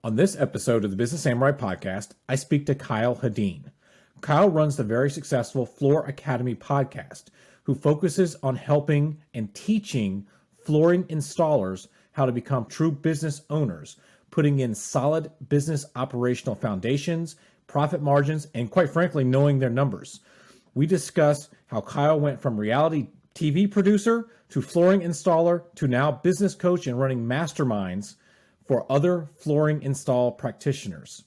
On this episode of the Business Samurai podcast, I speak to Kyle Hedin. Kyle runs the very successful Floor Academy podcast, who focuses on helping and teaching flooring installers how to become true business owners, putting in solid business operational foundations, profit margins, and quite frankly, knowing their numbers. We discuss how Kyle went from reality TV producer to flooring installer to now business coach and running masterminds for other flooring install practitioners.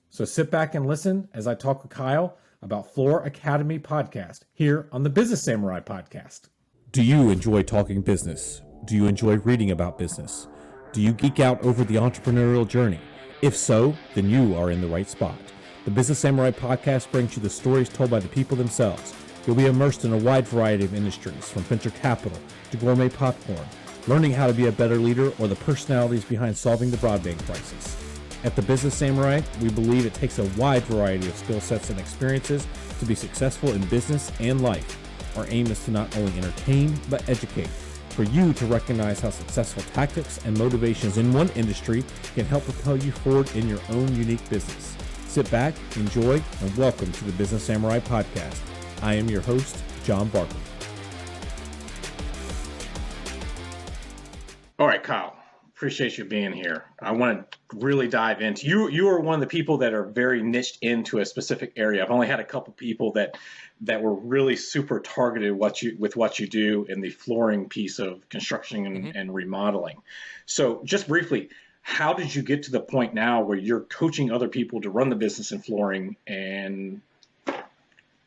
So sit back and listen as I talk with Kyle about Floor Academy podcast here on the Business Samurai podcast. Do you enjoy talking business? Do you enjoy reading about business? Do you geek out over the entrepreneurial journey? If so, then you are in the right spot. The Business Samurai podcast brings you the stories told by the people themselves. You'll be immersed in a wide variety of industries, from venture capital to gourmet popcorn, learning how to be a better leader, or the personalities behind solving the broadband crisis. At the Business Samurai, we believe it takes a wide variety of skill sets and experiences to be successful in business and life. Our aim is to not only entertain, but educate, for you to recognize how successful tactics and motivations in one industry can help propel you forward in your own unique business. Sit back, enjoy, and welcome to the Business Samurai podcast. I am your host, John Barker. All right, Kyle, appreciate you being here. I want to really dive into you are one of the people that are very niched into a specific area. I've only had a couple people that were really super targeted with what you do in the flooring piece of construction and remodeling. So just briefly, how did you get to the point now where you're coaching other people to run the business in flooring, and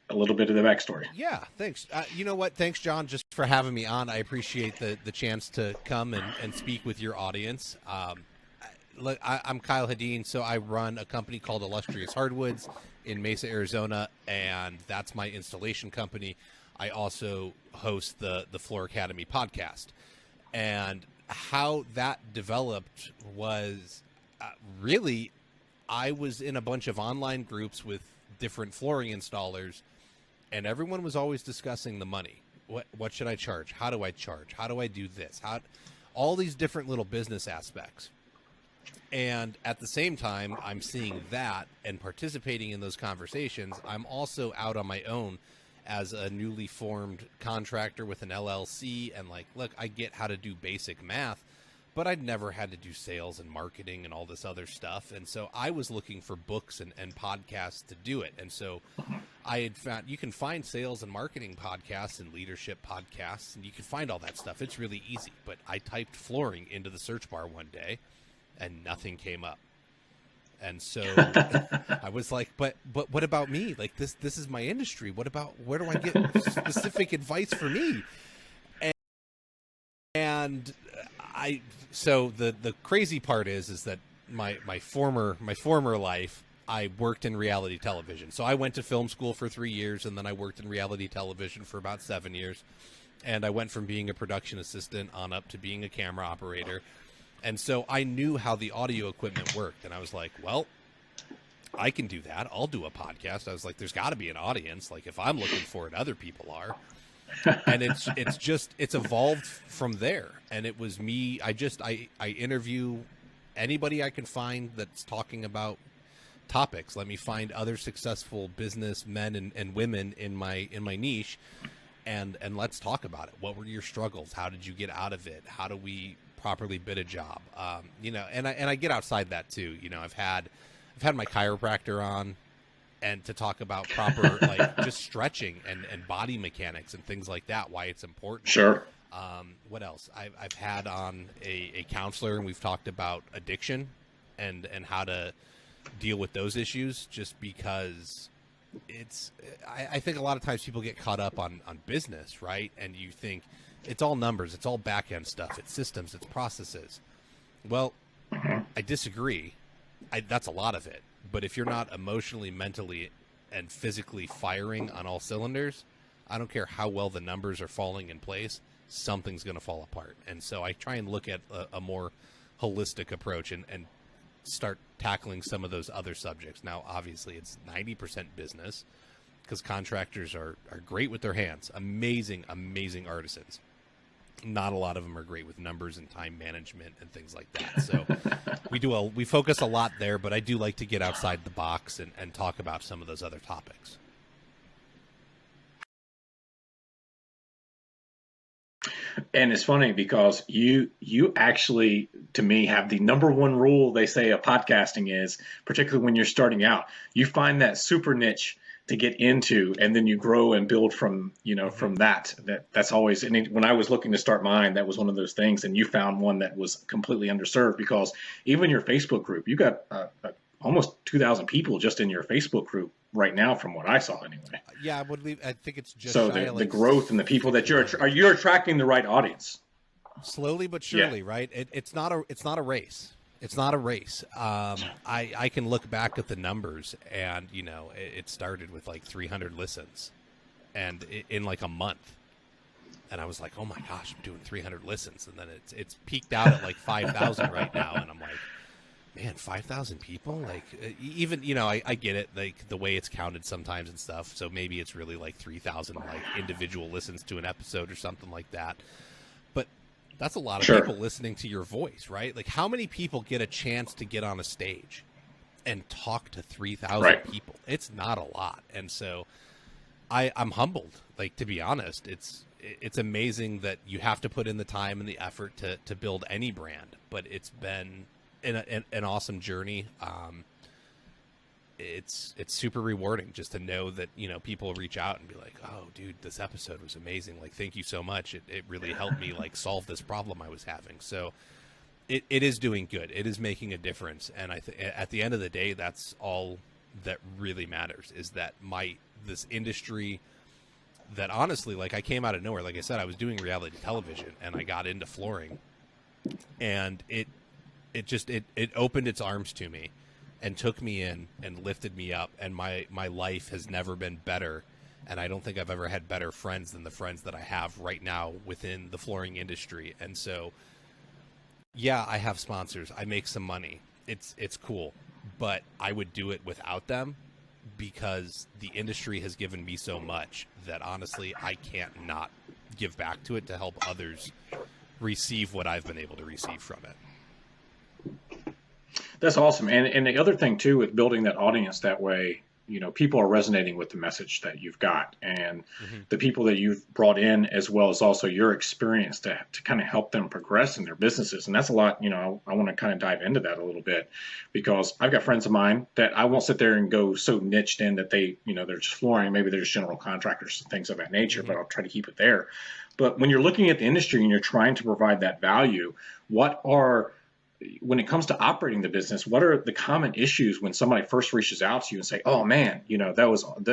a little bit of the backstory? Yeah, thanks. You know what? Thanks, John, just for having me on. I appreciate the chance to come and speak with your audience. I'm Kyle Hedin, so I run a company called Illustrious Hardwoods in Mesa, Arizona, and that's my installation company. I also host the Floor Academy podcast. And how that developed was really, I was in a bunch of online groups with different flooring installers, and everyone was always discussing the money. What should I charge? How do I charge? How do I do this? All these different little business aspects. And at the same time, I'm seeing that and participating in those conversations. I'm also out on my own as a newly formed contractor with an LLC, and look, I get how to do basic math, but I'd never had to do sales and marketing and all this other stuff. And so I was looking for books and podcasts to do it. And so I had found, you can find sales and marketing podcasts and leadership podcasts, and you can find all that stuff. It's really easy. But I typed flooring into the search bar one day and nothing came up. And so I was like, but what about me? Like this is my industry. Where do I get specific advice for me? And so the crazy part is that my former life, I worked in reality television. So I went to film school for 3 years, and then I worked in reality television for about 7 years. And I went from being a production assistant on up to being a camera operator. And so I knew how the audio equipment worked. And I was like, well, I can do that. I'll do a podcast. I was like, there's got to be an audience. Like, if I'm looking for it, other people are. And it's evolved from there. And it was me. I interview anybody I can find that's talking about topics. Let me find other successful business men and women in my niche, and let's talk about it. What were your struggles? How did you get out of it? How do we properly bid a job? And I get outside that too. I've had my chiropractor on, and to talk about proper just stretching and body mechanics and things like that, why it's important. Sure. What else? I've had on a counselor, and we've talked about addiction and how to deal with those issues, just because I think a lot of times people get caught up on business, right? And you think it's all numbers, it's all back end stuff, it's systems, it's processes. Well, I disagree. That's a lot of it. But if you're not emotionally, mentally, and physically firing on all cylinders, I don't care how well the numbers are falling in place, something's going to fall apart. And so I try and look at a more holistic approach and start tackling some of those other subjects. Now, obviously, it's 90% business, because contractors are great with their hands, amazing artisans. Not a lot of them are great with numbers and time management and things like that. So we focus a lot there, but I do like to get outside the box and talk about some of those other topics. And it's funny because you actually, to me, have the number one rule they say of podcasting is, particularly when you're starting out, you find that super niche to get into, and then you grow and build from, from that's always, and when I was looking to start mine, that was one of those things. And you found one that was completely underserved, because even your Facebook group, you got almost 2,000 people just in your Facebook group right now, from what I saw anyway. Yeah, I think it's just so the growth and the people that you're attracting the right audience. Slowly but surely, right? It's not a race. It's not a race. I can look back at the numbers, and it started with like 300 listens, and in like a month, and I was like, oh my gosh, I'm doing 300 listens, and then it's peaked out at like 5,000 right now, and I'm like, man, 5,000 people? Like, even I get it, like the way it's counted sometimes and stuff. So maybe it's really like 3,000 like individual listens to an episode or something like that. But that's a lot of people listening to your voice, right? Like, how many people get a chance to get on a stage and talk to 3,000 people? It's not a lot. And so I'm humbled, like, to be honest. It's amazing that you have to put in the time and the effort to build any brand, but it's been an awesome journey. It's super rewarding just to know that people reach out and be like, oh dude, this episode was amazing, like thank you so much, it really helped me like solve this problem I was having. So it is doing good, it is making a difference, and at the end of the day, that's all that really matters, is that this industry that, honestly, like, I came out of nowhere. Like I said, I was doing reality television and I got into flooring, and it opened its arms to me and took me in and lifted me up, and my life has never been better, and I don't think I've ever had better friends than the friends that I have right now within the flooring industry. And so, yeah, I have sponsors, I make some money, it's cool, but I would do it without them, because the industry has given me so much that, honestly, I can't not give back to it to help others receive what I've been able to receive from it. That's awesome. And the other thing too, with building that audience that way, people are resonating with the message that you've got, and the people that you've brought in, as well as also your experience to kind of help them progress in their businesses. And that's a lot, I want to kind of dive into that a little bit, because I've got friends of mine that I won't sit there and go so niched in that they, they're just flooring, maybe they're just general contractors and things of that nature, but I'll try to keep it there. But when you're looking at the industry and you're trying to provide that value, when it comes to operating the business, what are the common issues when somebody first reaches out to you and say, oh man,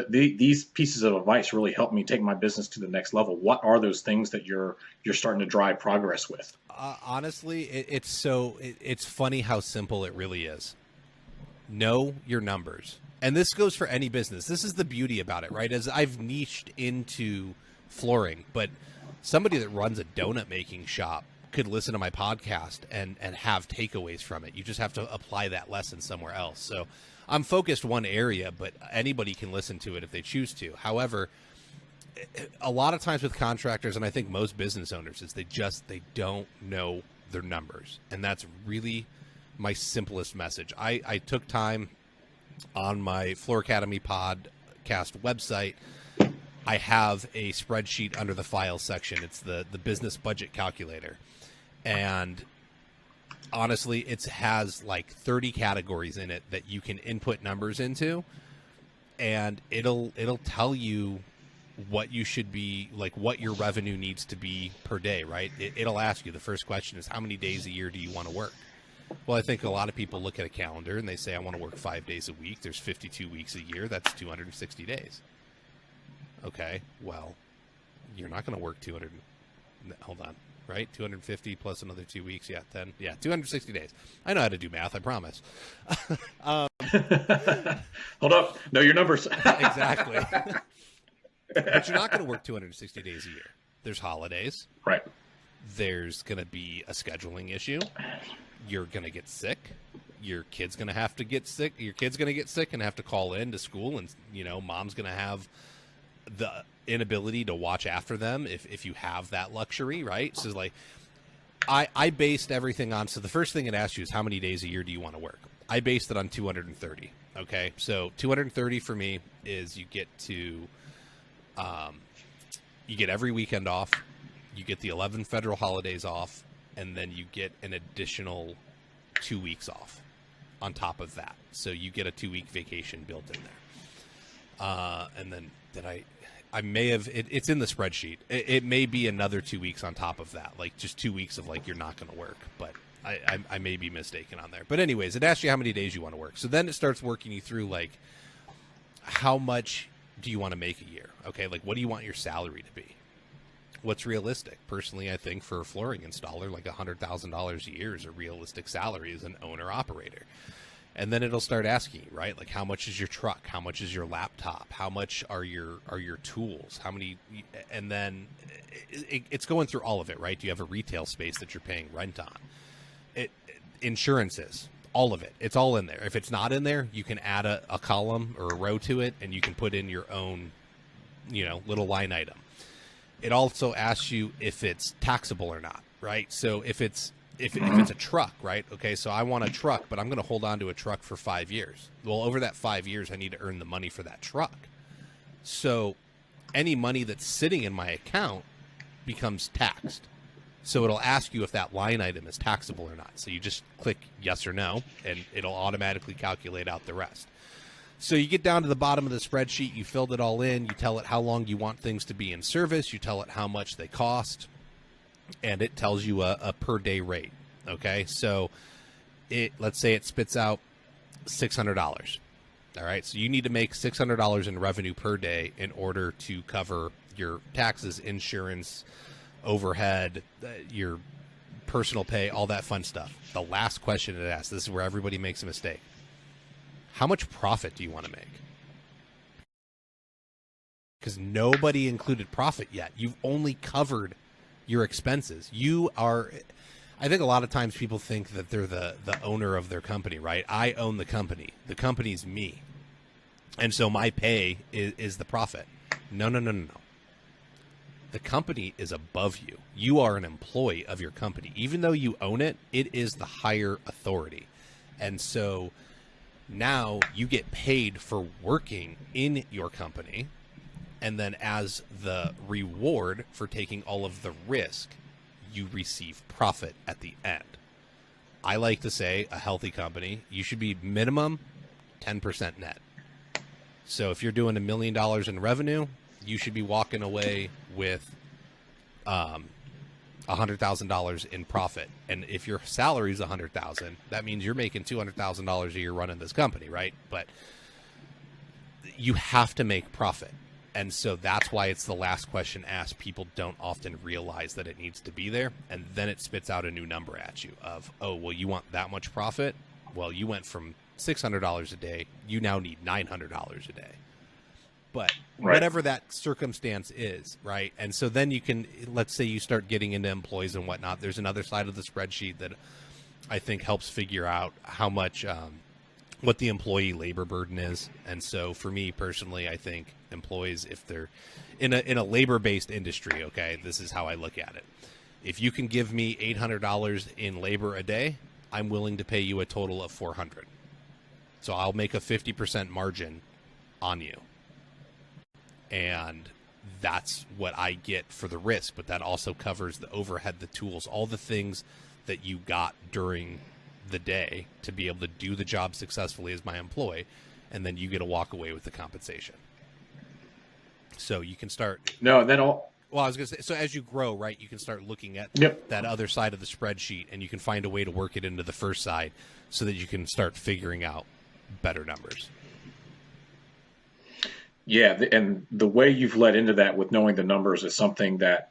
these pieces of advice really helped me take my business to the next level? What are those things that you're starting to drive progress with? Honestly, it's funny how simple it really is. Know your numbers. And this goes for any business. This is the beauty about it, right? As I've niched into flooring, but somebody that runs a donut making shop could listen to my podcast and have takeaways from it. You just have to apply that lesson somewhere else. So I'm focused one area, but anybody can listen to it if they choose to. However, a lot of times with contractors, and I think most business owners, is they don't know their numbers. And that's really my simplest message. I took time on my Floor Academy podcast website. I have a spreadsheet under the files section. It's the business budget calculator. And honestly, it has like 30 categories in it that you can input numbers into, and it'll tell you what you should be, like, what your revenue needs to be per day, right? It'll ask you, the first question is, how many days a year do you want to work? Well, I think a lot of people look at a calendar and they say, I want to work 5 days a week. There's 52 weeks a year. That's 260 days. Okay, well, you're not going to work 200. Hold on. Right? 250 plus another 2 weeks. Yeah, 10. Yeah, 260 days. I know how to do math, I promise. Hold up. Know your numbers. Exactly. But you're not going to work 260 days a year. There's holidays. Right. There's going to be a scheduling issue. You're going to get sick. Your kid's going to have to get sick. Your kid's going to get sick and have to call in to school, and mom's going to have the inability to watch after them if you have that luxury, right? So like I based everything on, so the first thing it asks you is how many days a year do you want to work? I based it on 230. Okay, so 230 for me is you get every weekend off, you get the 11 federal holidays off, and then you get an additional 2 weeks off on top of that. So you get a 2-week vacation built in there. And then I may have, it's in the spreadsheet. It may be another 2 weeks on top of that, like just 2 weeks of like, you're not going to work, but I may be mistaken on there. But anyways, it asks you how many days you want to work. So then it starts working you through like, how much do you want to make a year? Okay, like what do you want your salary to be? What's realistic? Personally, I think for a flooring installer, like $100,000 a year is a realistic salary as an owner-operator. And then it'll start asking you, right? Like how much is your truck? How much is your laptop? How much are your tools? How many? And then it's going through all of it, right? Do you have a retail space that you're paying rent on? Insurances, all of it. It's all in there. If it's not in there, you can add a column or a row to it, and you can put in your own, little line item. It also asks you if it's taxable or not, right? So if it's a truck, right? Okay, so I want a truck, but I'm going to hold on to a truck for 5 years. Well, over that 5 years, I need to earn the money for that truck. So any money that's sitting in my account becomes taxed. So it'll ask you if that line item is taxable or not. So you just click yes or no, and it'll automatically calculate out the rest. So you get down to the bottom of the spreadsheet, you filled it all in, you tell it how long you want things to be in service, you tell it how much they cost, and it tells you a per day rate. Okay, so let's say it spits out $600. All right, so you need to make $600 in revenue per day in order to cover your taxes, insurance, overhead, your personal pay, all that fun stuff. The last question it asks, this is where everybody makes a mistake. How much profit do you want to make? Because nobody included profit yet. You've only covered your expenses. I think a lot of times people think that they're the owner of their company, right? I own the company. The company's me. And so my pay is the profit. No. The company is above you. You are an employee of your company. Even though you own it, it is the higher authority. And so now you get paid for working in your company. And then as the reward for taking all of the risk, you receive profit at the end. I like to say a healthy company, you should be minimum 10% net. So if you're doing $1 million in revenue, you should be walking away with $100,000 in profit. And if your salary is $100,000, that means you're making $200,000 a year running this company, right? But you have to make profit. And so that's why it's the last question asked. People don't often realize that it needs to be there. And then it spits out a new number at you of, oh, well, you want that much profit? Well, you went from $600 a day. You now need $900 a day. But whatever that circumstance is, right? And so then you can, let's say you start getting into employees and whatnot. There's another side of the spreadsheet that I think helps figure out how much, what the employee labor burden is. And so for me personally, I think employees, if they're in a labor-based industry, okay, this is how I look at it. If you can give me $800 in labor a day, I'm willing to pay you a total of $400. So I'll make a 50% margin on you. And that's what I get for the risk, but that also covers the overhead, the tools, all the things that you got during the day to be able to do the job successfully as my employee, and then you get to walk away with the compensation. So you can start. No, that all. Well, I was going to say, so as you grow, right, you can start looking at that other side of the spreadsheet, and you can find a way to work it into the first side so that you can start figuring out better numbers. Yeah, and the way you've led into that with knowing the numbers is something that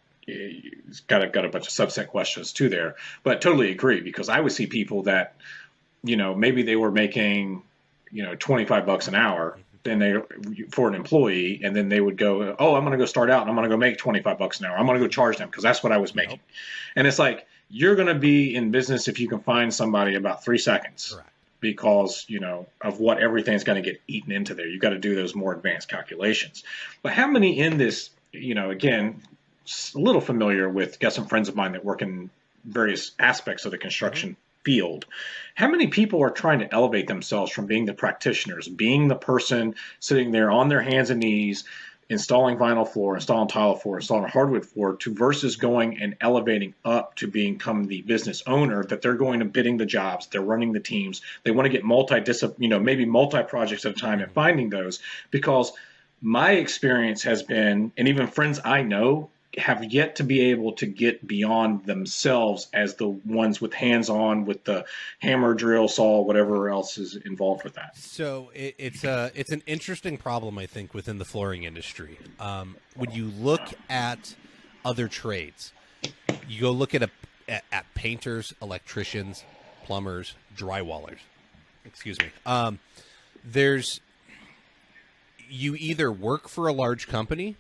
got a bunch of subset questions too there. But totally agree, because I would see people that, maybe they were making, $25 an hour, then they for an employee, and then they would go, oh, I'm going to go start out and I'm going to go make $25 an hour. I'm going to go charge them because that's what I was making. And it's like, you're going to be in business if you can find somebody about 3 seconds. Correct. because, of what everything's going to get eaten into there. You got to do those more advanced calculations. But how many in this, again, a little familiar with, got some friends of mine that work in various aspects of the construction field. How many people are trying to elevate themselves from being the practitioners, being the person sitting there on their hands and knees, installing vinyl floor, installing tile floor, installing hardwood floor, to versus going and elevating up to become the business owner, that they're going and bidding the jobs, they're running the teams, they want to get maybe multi-projects at a time, and finding those. Because my experience has been, and even friends I know have yet to be able to get beyond themselves as the ones with hands-on, with the hammer, drill, saw, whatever else is involved with that. So it's an interesting problem, I think, within the flooring industry. When you look at other trades, you go look at painters, electricians, plumbers, drywallers. Excuse me. You either work for a large company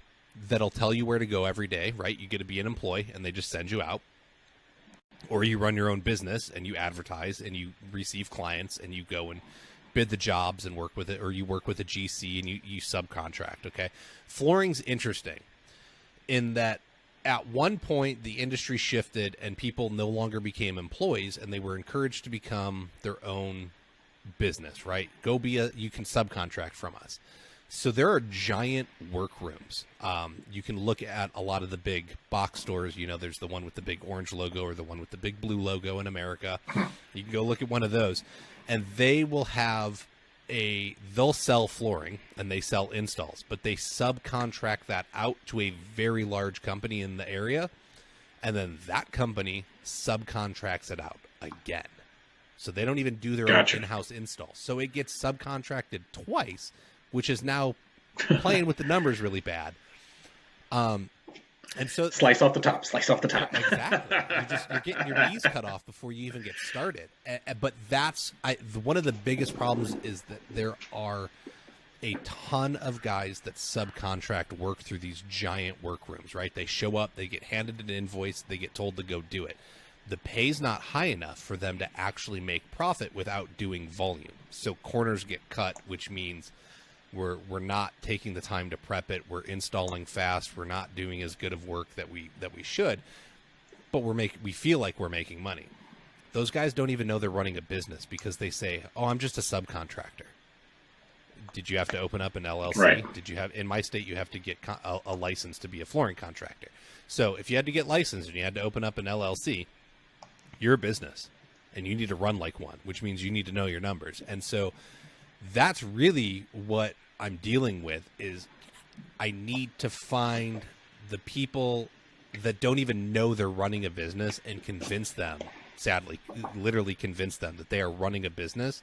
that'll tell you where to go every day, right? You get to be an employee and they just send you out. Or you run your own business and you advertise and you receive clients and you go and bid the jobs and work with it, or you work with a GC and you subcontract, okay? Flooring's interesting in that at one point the industry shifted and people no longer became employees and they were encouraged to become their own business, right? You can subcontract from us. So there are giant workrooms. You can look at a lot of the big box stores. There's the one with the big orange logo or the one with the big blue logo in America. You can go look at one of those, and they will have they'll sell flooring and they sell installs, but they subcontract that out to a very large company in the area, and then that company subcontracts it out again. So they don't even do their own in-house install. So it gets subcontracted twice, which is now playing with the numbers really bad. And so slice off the top. Exactly. You're getting your knees cut off before you even get started. But one of the biggest problems is that there are a ton of guys that subcontract work through these giant workrooms, right? They show up, they get handed an invoice, they get told to go do it. The pay's not high enough for them to actually make profit without doing volume. So corners get cut, which means we're not taking the time to prep it. We're installing fast. We're not doing as good of work that we should, but we feel like we're making money. Those guys don't even know they're running a business because they say, "Oh, I'm just a subcontractor." Did you have to open up an LLC? Right. Did you have, in my state, you have to get a license to be a flooring contractor. So if you had to get licensed and you had to open up an LLC, you're a business and you need to run like one, which means you need to know your numbers. And so that's really what I'm dealing with, is I need to find the people that don't even know they're running a business and convince them, sadly, literally convince them that they are running a business,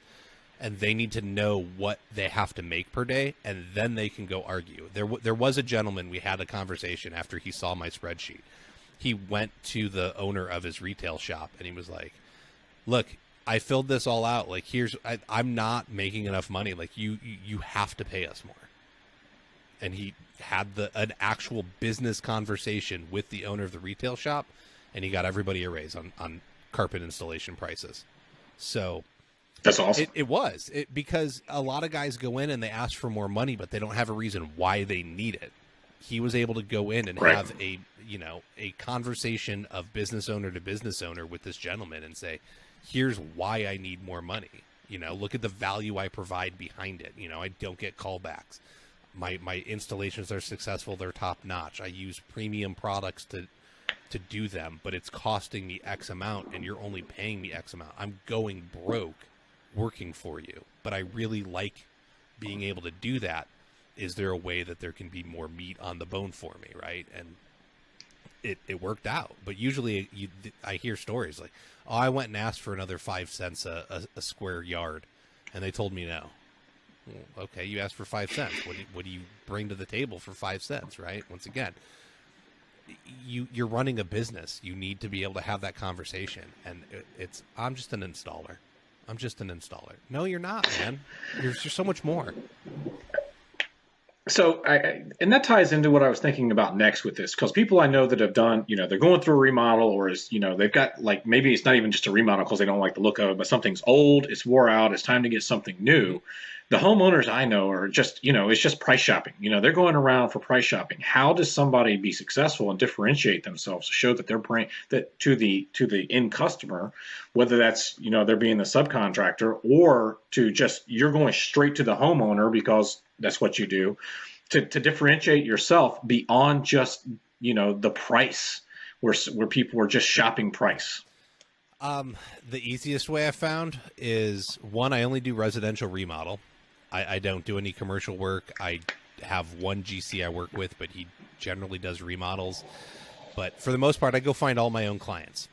and they need to know what they have to make per day, and then they can go argue. There was a gentleman, we had a conversation after he saw my spreadsheet. He went to the owner of his retail shop and he was like, "Look, I filled this all out. Like, I'm not making enough money. Like, you have to pay us more." And he had an actual business conversation with the owner of the retail shop, and he got everybody a raise on carpet installation prices. So that's awesome. It was because a lot of guys go in and they ask for more money, but they don't have a reason why they need it. He was able to go in and have a conversation of business owner to business owner with this gentleman and say, "Here's why I need more money. Look at the value I provide behind it. I don't get callbacks. My installations are successful. They're top notch. I use premium products to do them, but it's costing me X amount and you're only paying me X amount. I'm going broke working for you, but I really like being able to do that. Is there a way that there can be more meat on the bone for me?" Right. And it worked out. But usually I hear stories like, "Oh, I went and asked for another 5 cents a square yard, and they told me no." Well, okay, you asked for 5 cents. What do you bring to the table for 5 cents, right? Once again, you're running a business. You need to be able to have that conversation. And I'm just an installer. I'm just an installer. No, you're not, man. You're so much more. So and that ties into what I was thinking about next with this, because people I know that have done, they're going through a remodel, or they've got, like, maybe it's not even just a remodel because they don't like the look of it, but something's old, it's wore out, it's time to get something Hmm. new. The homeowners I know are just, it's just price shopping. They're going around for price shopping. How does somebody be successful and differentiate themselves to show that they're bring that to the end customer, whether that's, they're being the subcontractor, or to just, you're going straight to the homeowner because that's what you do, to differentiate yourself beyond just, the price, where people are just shopping price. The easiest way I found is, one, I only do residential remodel. I don't do any commercial work. I have one GC I work with, but he generally does remodels. But for the most part, I go find all my own clients,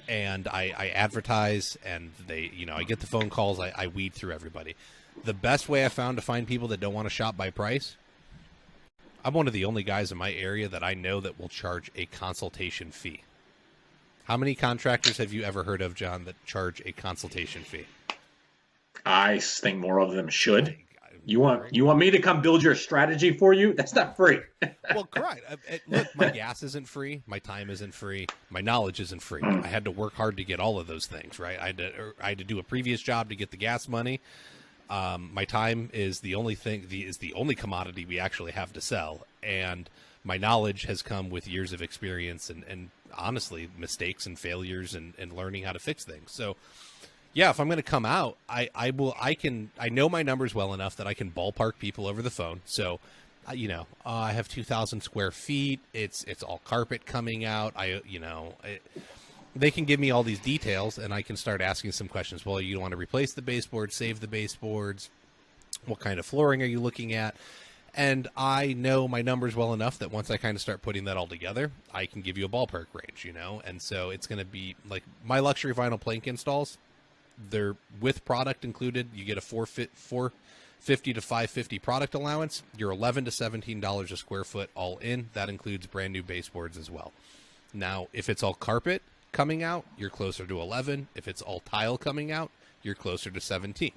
and I advertise, and I get the phone calls. I weed through everybody. The best way I found to find people that don't want to shop by price, I'm one of the only guys in my area that I know that will charge a consultation fee. How many contractors have you ever heard of, John, that charge a consultation fee? I think more of them should. I, You want right? you want me to come build your strategy for you? That's not free. Well, correct. Look, my gas isn't free. My time isn't free. My knowledge isn't free. I had to work hard to get all of those things, right? I had to do a previous job to get the gas money. My time is the only thing, is the only commodity we actually have to sell. And my knowledge has come with years of experience and honestly, mistakes and failures and learning how to fix things. So, yeah, if I'm going to come out, I know my numbers well enough that I can ballpark people over the phone. So, I have 2,000 square feet. It's all carpet coming out. They can give me all these details, and I can start asking some questions. Well, you want to replace the baseboards, save the baseboards? What kind of flooring are you looking at? And I know my numbers well enough that once I kind of start putting that all together, I can give you a ballpark range. And so it's going to be like my luxury vinyl plank installs. They're with product included. You get a 450 to 550 product allowance. You're $11 to $17 a square foot all in. That includes brand new baseboards as well. Now, if it's all carpet coming out, you're closer to 11. If it's all tile coming out, you're closer to 17.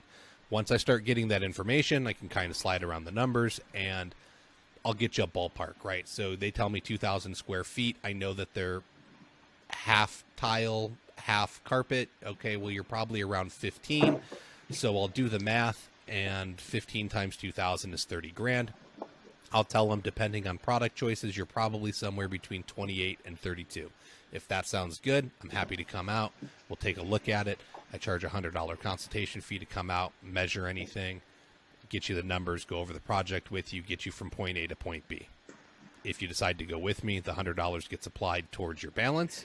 Once I start getting that information, I can kind of slide around the numbers and I'll get you a ballpark, right? So they tell me 2,000 square feet. I know that they're half tile, half carpet. Okay, well, you're probably around 15. So I'll do the math, and 15 times 2,000 is 30 grand. I'll tell them, depending on product choices, you're probably somewhere between 28 and 32. If that sounds good, I'm happy to come out. We'll take a look at it. I charge a $100 consultation fee to come out, measure anything, get you the numbers, go over the project with you, get you from point A to point B. If you decide to go with me, the $100 gets applied towards your balance.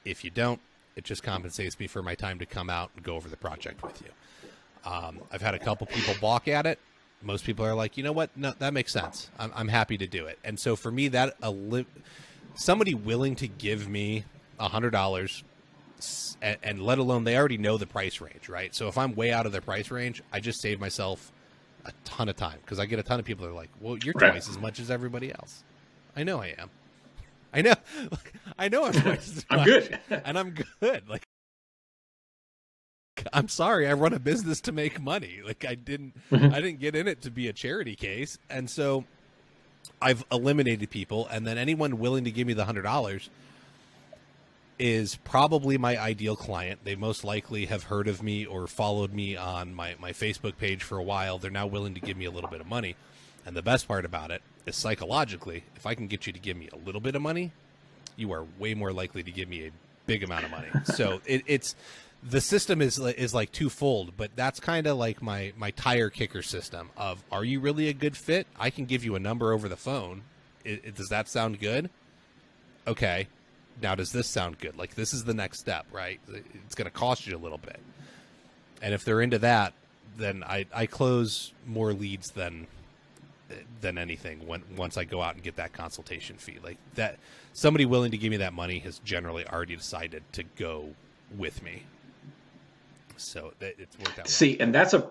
If you don't, it just compensates me for my time to come out and go over the project with you. I've had a couple people balk at it. Most people are like, you know what? No, that makes sense. I'm happy to do it. And so for me, somebody willing to give me $100, and let alone they already know the price range, right? So if I'm way out of their price range, I just save myself a ton of time, because I get a ton of people that are like, well, you're Right. twice as much as everybody else. I know I am. I know. I know I'm twice as I'm much, good. and I'm good. Like, I'm sorry, I run a business to make money. Like, I didn't get in it to be a charity case. And so I've eliminated people, and then anyone willing to give me the $100 is probably my ideal client. They most likely have heard of me or followed me on my Facebook page for a while. They're now willing to give me a little bit of money. And the best part about it is, psychologically, if I can get you to give me a little bit of money, you are way more likely to give me a big amount of money. So it's the system is like twofold, but that's kind of like my tire kicker system of, are you really a good fit? I can give you a number over the phone. Does that sound good? Okay. Now, does this sound good? Like, this is the next step, right? It's going to cost you a little bit. And if they're into that, then I close more leads than anything once I go out and get that consultation fee. Like, that, somebody willing to give me that money has generally already decided to go with me. So it's worked out well. See, and that's a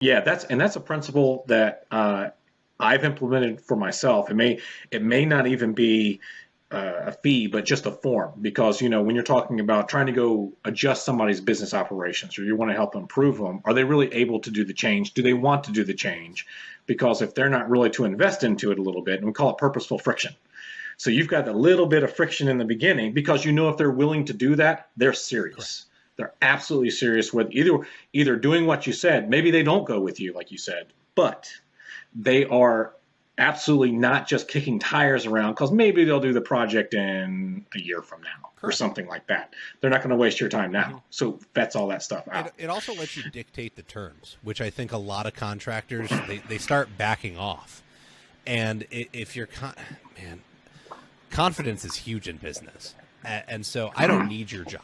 yeah, that's a principle that I've implemented for myself. It may not even be a fee, but just a form. Because, when you're talking about trying to go adjust somebody's business operations or you want to help improve them, are they really able to do the change? Do they want to do the change? Because if they're not really to invest into it a little bit, and we call it purposeful friction. So you've got a little bit of friction in the beginning because if they're willing to do that, they're serious. Correct. They're absolutely serious with either doing what you said. Maybe they don't go with you, like you said, but they are absolutely not just kicking tires around because maybe they'll do the project in a year from now. Correct. Or something like that. They're not going to waste your time now. Mm-hmm. So that's all that stuff out. It also lets you dictate the terms, which I think a lot of contractors, they start backing off. And if you're, confidence is huge in business. And so I don't need your job.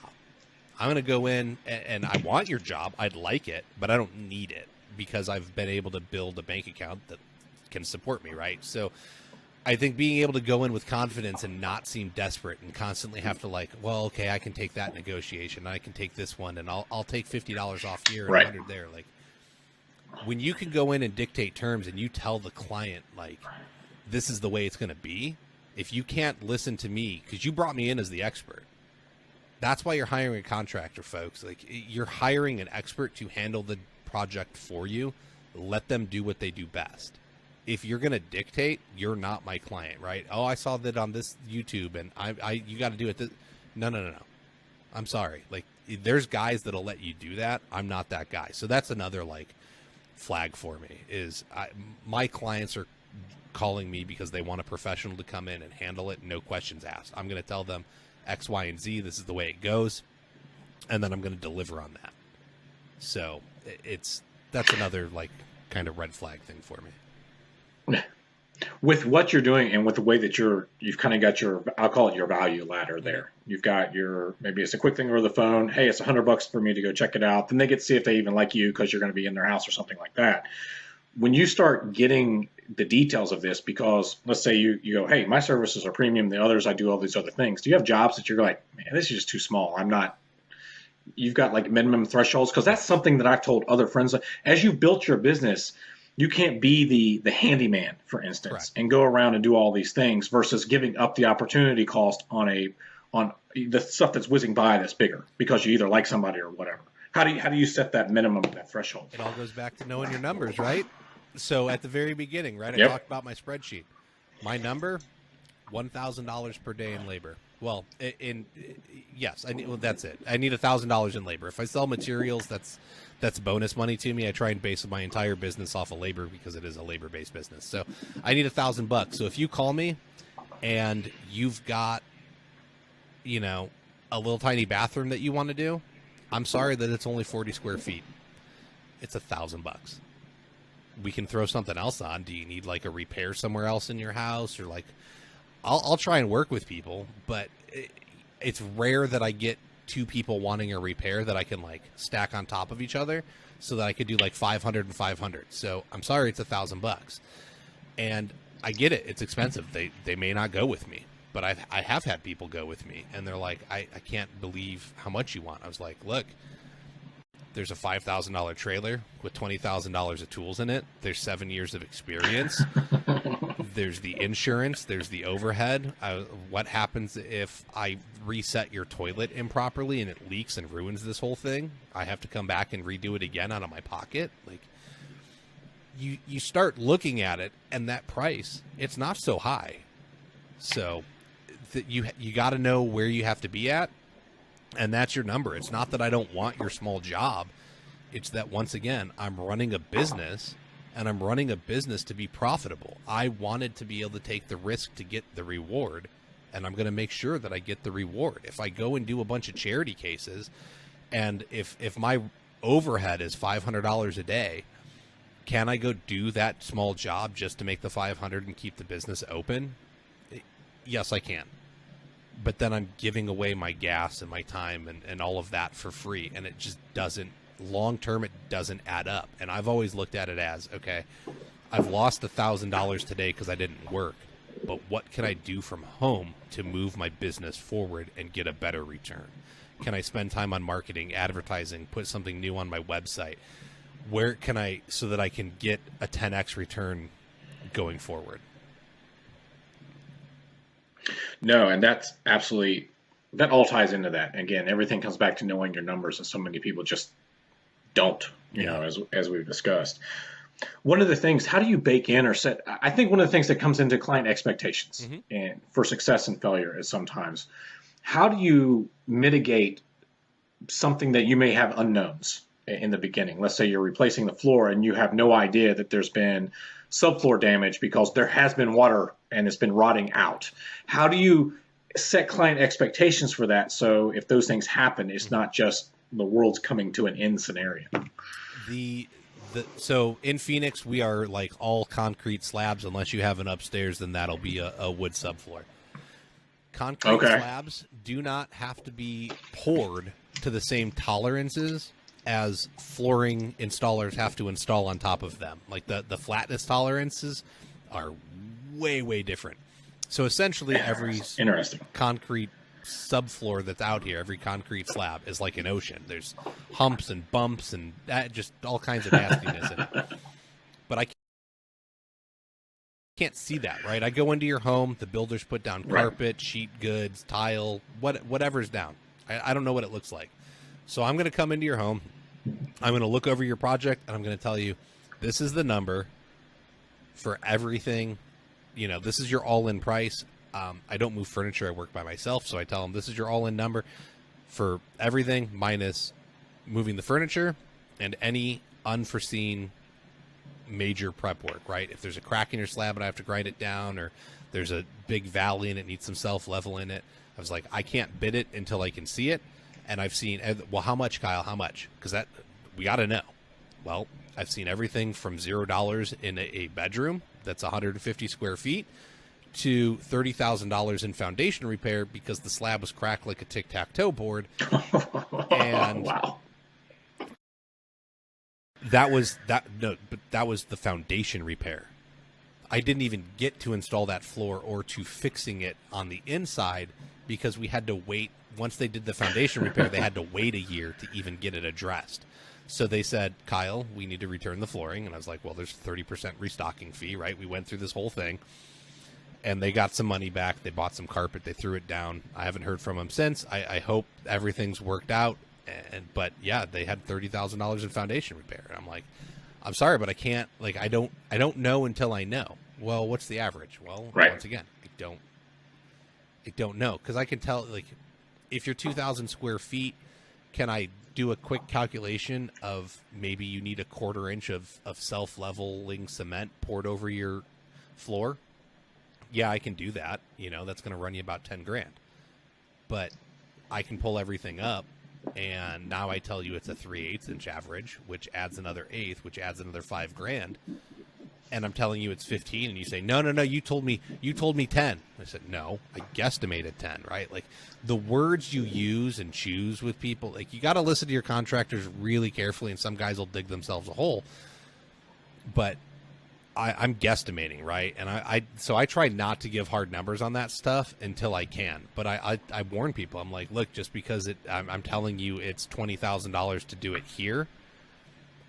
I'm going to go in and I want your job. I'd like it, but I don't need it because I've been able to build a bank account that can support me, right? So I think being able to go in with confidence and not seem desperate and constantly have to okay, I can take that negotiation. I can take this one and I'll take $50 off here and $100 there. Like when you can go in and dictate terms and you tell the client, this is the way it's going to be. If you can't listen to me, because you brought me in as the expert, that's why you're hiring a contractor, folks. You're hiring an expert to handle the project for you. Let them do what they do best. If you're going to dictate, you're not my client, right? Oh, I saw that on this YouTube and you got to do it. No. I'm sorry. There's guys that'll let you do that. I'm not that guy. So that's another flag for me is my clients are calling me because they want a professional to come in and handle it. No questions asked. I'm going to tell them X, Y, and Z. This is the way it goes. And then I'm going to deliver on that. So that's another kind of red flag thing for me. With what you're doing and with the way that you've kind of got I'll call it your value ladder there. You've got maybe it's a quick thing over the phone. Hey, it's $100 for me to go check it out. Then they get to see if they even like you because you're going to be in their house or something like that. When you start getting the details of this, because let's say you go, hey, my services are premium, the others, I do all these other things. Do you have jobs that you're like, man, this is just too small. You've got minimum thresholds? Because that's something that I've told other friends. As you've built your business, you can't be the handyman, for instance, correct, and go around and do all these things versus giving up the opportunity cost on the stuff that's whizzing by that's bigger because you either like somebody or whatever. How do you set that minimum, that threshold? It all goes back to knowing your numbers, right? So at the very beginning, right, I talked about my spreadsheet. My number, $1,000 per day in labor. Well, yes, that's it. I need $1,000 in labor. If I sell materials, that's bonus money to me. I try and base my entire business off of labor because it is a labor-based business. So I need $1,000. So if you call me and you've got, a little tiny bathroom that you want to do, I'm sorry that it's only 40 square feet. It's $1,000. We can throw something else on. Do you need a repair somewhere else in your house or I'll try and work with people, but it's rare that I get two people wanting a repair that I can stack on top of each other so that I could do 500 and 500. So I'm sorry, it's $1,000 and I get it. It's expensive. They may not go with me, but I have had people go with me and they're like, I can't believe how much you want. I was like, look, there's a $5,000 trailer with $20,000 of tools in it. There's 7 years of experience. There's the insurance. There's the overhead. What happens if I reset your toilet improperly and it leaks and ruins this whole thing? I have to come back and redo it again out of my pocket. You start looking at it and that price, it's not so high. So you got to know where you have to be at. And that's your number. It's not that I don't want your small job. It's that, once again, I'm running a business, and I'm running a business to be profitable. I wanted to be able to take the risk to get the reward, and I'm going to make sure that I get the reward. If I go and do a bunch of charity cases, and if my overhead is $500 a day, can I go do that small job just to make the $500 and keep the business open? Yes, I can. But then I'm giving away my gas and my time and all of that for free. And it just doesn't, long term, it doesn't add up. And I've always looked at it as, okay, I've lost $1,000 today because I didn't work. But what can I do from home to move my business forward and get a better return? Can I spend time on marketing, advertising, put something new on my website? Where can I, so that I can get a 10x return going forward? No, and that's absolutely, that all ties into that. Again, everything comes back to knowing your numbers, and so many people just don't, Yeah. as we've discussed. One of the things, how do you bake in or set? I think one of the things that comes into client expectations Hmm. and for success and failure is sometimes how do you mitigate something that you may have unknowns in the beginning? Let's say you're replacing the floor and you have no idea that there's been subfloor damage because there has been water and it's been rotting out. How do you set client expectations for that so if those things happen, it's Hmm. not just the world's coming to an end scenario? The so in Phoenix we are like all concrete slabs. Unless you have an upstairs, then that'll be a wood subfloor. Concrete Okay. slabs do not have to be poured to the same tolerances as flooring installers have to install on top of them. Like the flatness tolerances are way different. So essentially every Interesting. concrete subfloor that's out here, every concrete slab is like an ocean. There's humps and bumps and just all kinds of nastiness in it. But I can't see that, right? I go into your home, the builders put down Right. carpet, sheet goods, tile, whatever's down. I don't know what it looks like. So I'm going to come into your home. I'm going to look over your project, and I'm going to tell you, this is the number for everything. You know, this is your all-in price. I don't move furniture. I work by myself. So I tell them, this is your all-in number for everything minus moving the furniture and any unforeseen major prep work, right? If there's a crack in your slab and I have to grind it down, or there's a big valley and it needs some self-level in it, I was like, I can't bid it until I can see it. And I've seen, well, how much, Kyle? How much? Because that, we got to know. Well, I've seen everything from $0 in a bedroom that's 150 square feet to $30,000 in foundation repair because the slab was cracked like a tic-tac-toe board. And Wow. that was the foundation repair. I didn't even get to install that floor or to fixing it on the inside because we had to wait. Once they did the foundation repair, they had to wait a year to even get it addressed. So they said, Kyle, we need to return the flooring. And I was like, well, there's 30% restocking fee, right? We went through this whole thing. And they got some money back. They bought some carpet. They threw it down. I haven't heard from them since. I hope everything's worked out. But yeah, they had $30,000 in foundation repair. And I'm like, I'm sorry, but I can't. Like, I don't know until I know. Well, what's the average? Well, Right. once again, I don't know, because I can tell, like, if you're 2,000 square feet, can I do a quick calculation of maybe you need a 1/4 inch of self-leveling cement poured over your floor? Yeah, I can do that. You know, that's going to run you about 10 grand. But I can pull everything up, and now I tell you it's a 3/8 inch average, which adds another eighth, which adds another 5 grand. And I'm telling you it's 15, and you say, no, you told me 10. I said, no, I guesstimated 10, right? Like, the words you use and choose with people, like, you got to listen to your contractors really carefully, and some guys will dig themselves a hole. But I'm guesstimating, right? And so I try not to give hard numbers on that stuff until I can. But I warn people. I'm like, look, just because I'm telling you it's $20,000 to do it here,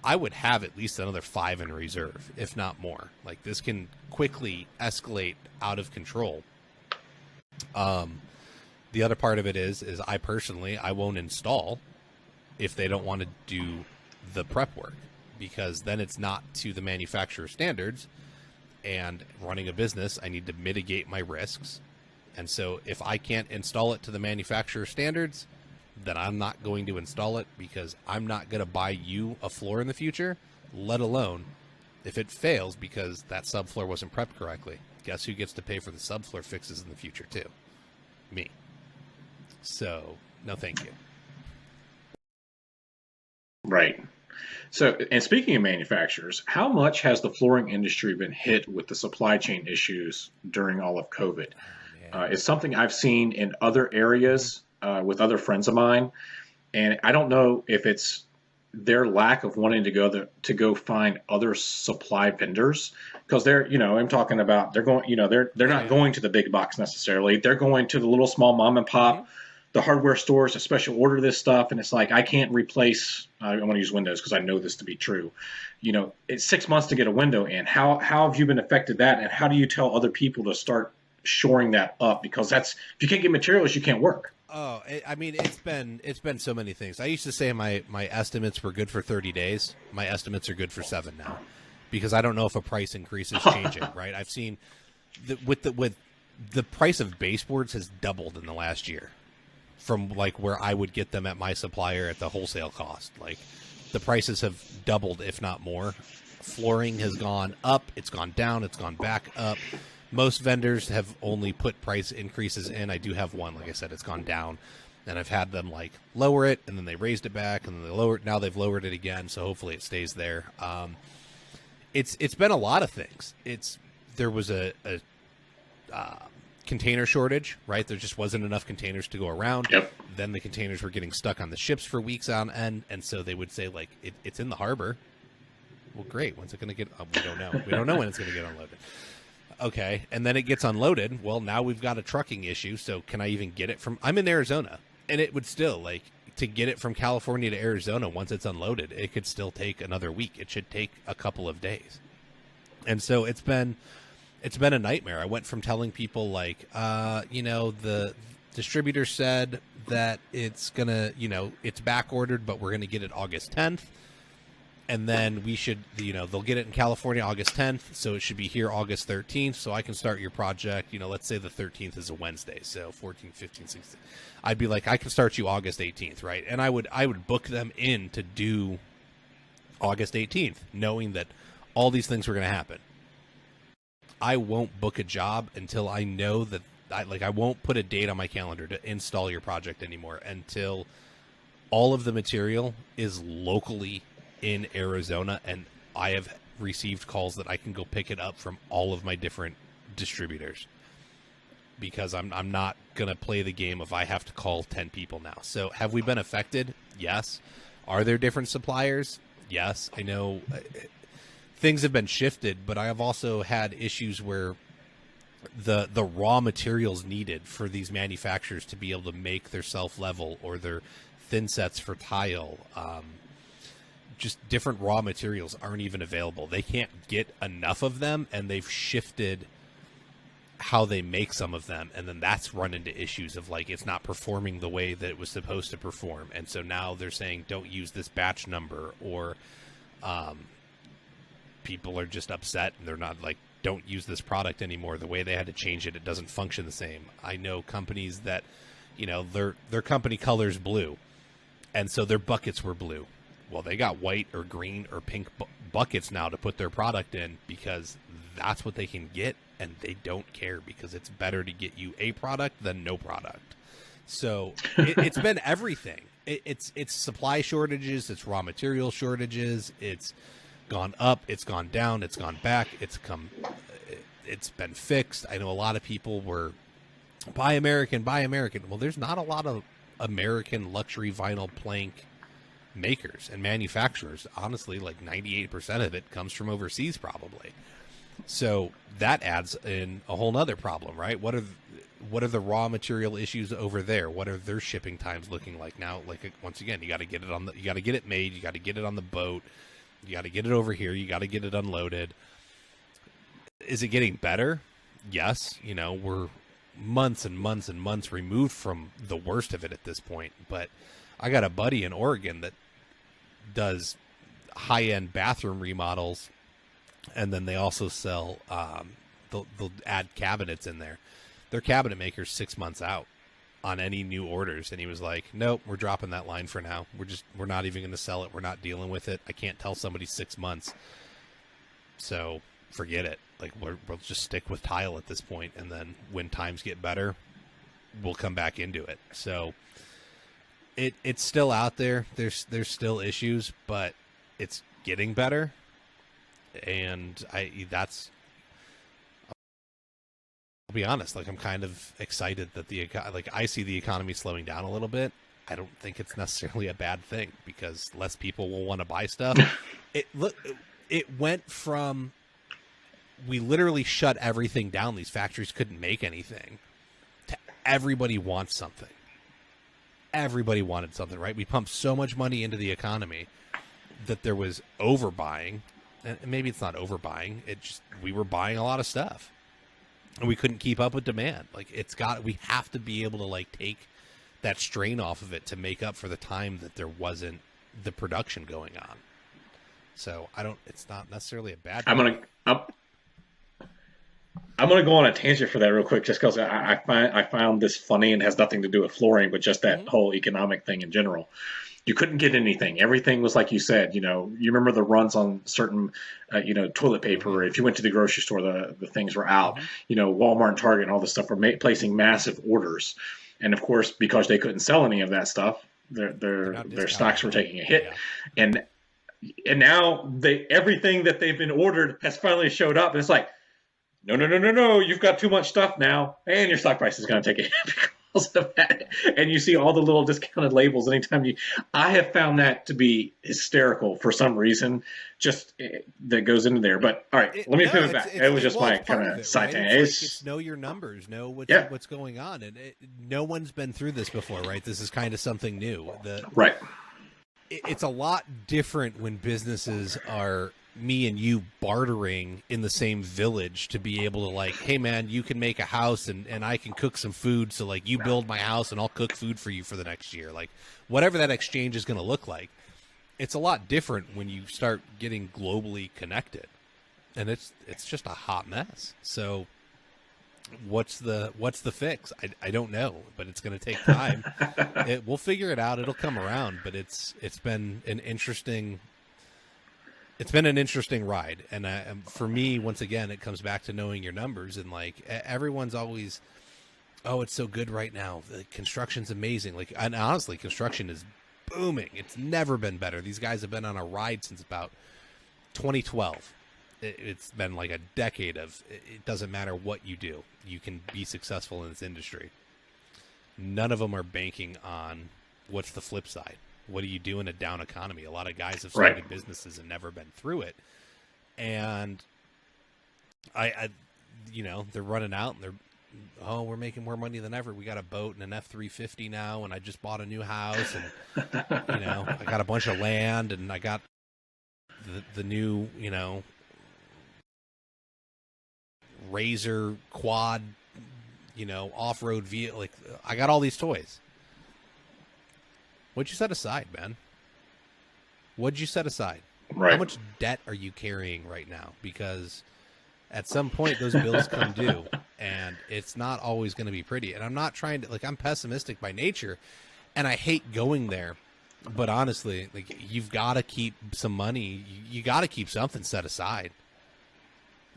I would have at least another 5 in reserve, if not more. Like, this can quickly escalate out of control. The other part of it is I personally won't install if they don't want to do the prep work, because then it's not to the manufacturer standards. And running a business, I need to mitigate my risks. And so if I can't install it to the manufacturer standards, then I'm not going to install it, because I'm not going to buy you a floor in the future, let alone if it fails because that subfloor wasn't prepped correctly. Guess who gets to pay for the subfloor fixes in the future too? Me. So, no thank you. Right. So, and speaking of manufacturers, how much has the flooring industry been hit with the supply chain issues during all of COVID? It's something I've seen in other areas with other friends of mine, and I don't know if it's their lack of wanting to go find other supply vendors, because they're, I'm talking about, they're going, they're not going to the big box necessarily. They're going to the little small mom and pop, the hardware stores to special order this stuff, and it's like, I can't replace. I want to use Windows because I know this to be true. It's 6 months to get a window in. How have you been affected that, and how do you tell other people to start shoring that up, because that's, if you can't get materials, you can't work. Oh, I mean, it's been so many things. I used to say my estimates were good for 30 days. My estimates are good for 7 now, because I don't know if a price increase is changing. Right? I've seen with the price of baseboards has doubled in the last year, from like where I would get them at my supplier at the wholesale cost. Like the prices have doubled, if not more. Flooring has gone up. It's gone down. It's gone back up. Most vendors have only put price increases in. I do have one, like I said, it's gone down, and I've had them like lower it, and then they raised it back, and then they lowered. Now they've lowered it again, so hopefully it stays there. It's been a lot of things. There was a container shortage, right? There just wasn't enough containers to go around. Yep. Then the containers were getting stuck on the ships for weeks on end, and so they would say like it's in the harbor. Well, great. When's it going to get? We don't know. We don't know when it's going to get unloaded. Okay, and then it gets unloaded. Well, now we've got a trucking issue, so can I even get it from... I'm in Arizona, and it would still, like, to get it from California to Arizona, once it's unloaded, it could still take another week. It should take a couple of days. And so it's been a nightmare. I went from telling people, like, the distributor said that it's going to, it's back-ordered, but we're going to get it August 10th. And then we should, they'll get it in California August 10th, so it should be here August 13th, so I can start your project. Let's say the 13th is a Wednesday, so 14, 15, 16. I'd be like, I can start you August 18th, right? And I would book them in to do August 18th, knowing that all these things were going to happen. I won't book a job until I know that, I won't put a date on my calendar to install your project anymore until all of the material is locally in Arizona, and I have received calls that I can go pick it up from all of my different distributors, because I'm not going to play the game of I have to call 10 people now. So have we been affected? Yes. Are there different suppliers? Yes. I know things have been shifted, but I have also had issues where the raw materials needed for these manufacturers to be able to make their self-level or their thin sets for tile, just different raw materials aren't even available. They can't get enough of them, and they've shifted how they make some of them, and then that's run into issues of like it's not performing the way that it was supposed to perform. And so now they're saying don't use this batch number, or people are just upset and they're not like, don't use this product anymore. The way they had to change it, it doesn't function the same. I know companies that, their company color's blue, and so their buckets were blue. Well, they got white or green or pink buckets now to put their product in, because that's what they can get, and they don't care, because it's better to get you a product than no product. So it's been everything. It's supply shortages, it's raw material shortages, it's gone up, it's gone down, it's gone back, it's been fixed. I know a lot of people were buy American. Well, there's not a lot of American luxury vinyl plank makers and manufacturers. Honestly, like 98% of it comes from overseas probably. So that adds in a whole nother problem, right? What are the raw material issues over there? What are their shipping times looking like now? Like, once again, you got to get it made, you got to get it on the boat, you got to get it over here, you got to get it unloaded. Is it getting better? Yes. We're months and months and months removed from the worst of it at this point, but I got a buddy in Oregon that does high-end bathroom remodels, and then they also sell they'll add cabinets in there. Their cabinet maker's 6 months out on any new orders, and he was like, nope, we're dropping that line for now. We're not even going to sell it. We're not dealing with it. I can't tell somebody 6 months, so forget it. Like, we'll just stick with tile at this point, and then when times get better, we'll come back into it. So it's still out there. There's still issues, but it's getting better. And I'll be honest, like, I'm kind of excited that I see the economy slowing down a little bit. I don't think it's necessarily a bad thing, because less people will want to buy stuff. It went from, we literally shut everything down, these factories couldn't make anything, to everybody wants something. Everybody wanted something, right? We pumped so much money into the economy that there was overbuying. And maybe it's not overbuying. We were buying a lot of stuff. and we couldn't keep up with demand. Like we have to be able to like take that strain off of it to make up for the time that there wasn't the production going on. So it's not necessarily a bad thing. I'm gonna go on a tangent for that real quick, just because I found this funny and has nothing to do with flooring, but just that whole economic thing in general. You couldn't get anything. Everything was like you said. You remember the runs on certain, toilet paper. If you went to the grocery store, the things were out. Walmart and Target and all this stuff were placing massive orders, and of course, because they couldn't sell any of that stuff, their stocks were taking a hit, and now everything that they've been ordered has finally showed up, and it's like, no, you've got too much stuff now, and your stock price is going to take a hit because of that. And you see all the little discounted labels anytime I have found that to be hysterical for some reason, just that goes into there. But all right, let me pivot back. It was just my kind of side tangent. It's know your numbers, know what's going on, and no one's been through this before, right? This is kind of something new. Right. It's a lot different when businesses are me and you bartering in the same village to be able to like, hey man, you can make a house and I can cook some food. So like you build my house and I'll cook food for you for the next year. Like whatever that exchange is going to look like. It's a lot different when you start getting globally connected, and it's just a hot mess. So what's the fix? I don't know, but it's going to take time. We'll figure it out. It'll come around, but it's been an interesting ride. And for me, once again, it comes back to knowing your numbers. And like everyone's always, oh, it's so good right now. The construction's amazing. Like, and honestly, construction is booming. It's never been better. These guys have been on a ride since about 2012. It's been like a decade of it doesn't matter what you do, you can be successful in this industry. None of them are banking on what's the flip side. What do you do in a down economy? A lot of guys have started businesses and never been through it. And I they're running out and we're making more money than ever. We got a boat and an F-350 now, and I just bought a new house, and I got a bunch of land, and I got the new, Razor quad, off-road vehicle. Like I got all these toys. What'd you set aside, man? What'd you set aside? Right. How much debt are you carrying right now? Because at some point those bills come due, and it's not always going to be pretty. And I'm not trying to, I'm pessimistic by nature, and I hate going there. But honestly, you've got to keep some money. You got to keep something set aside.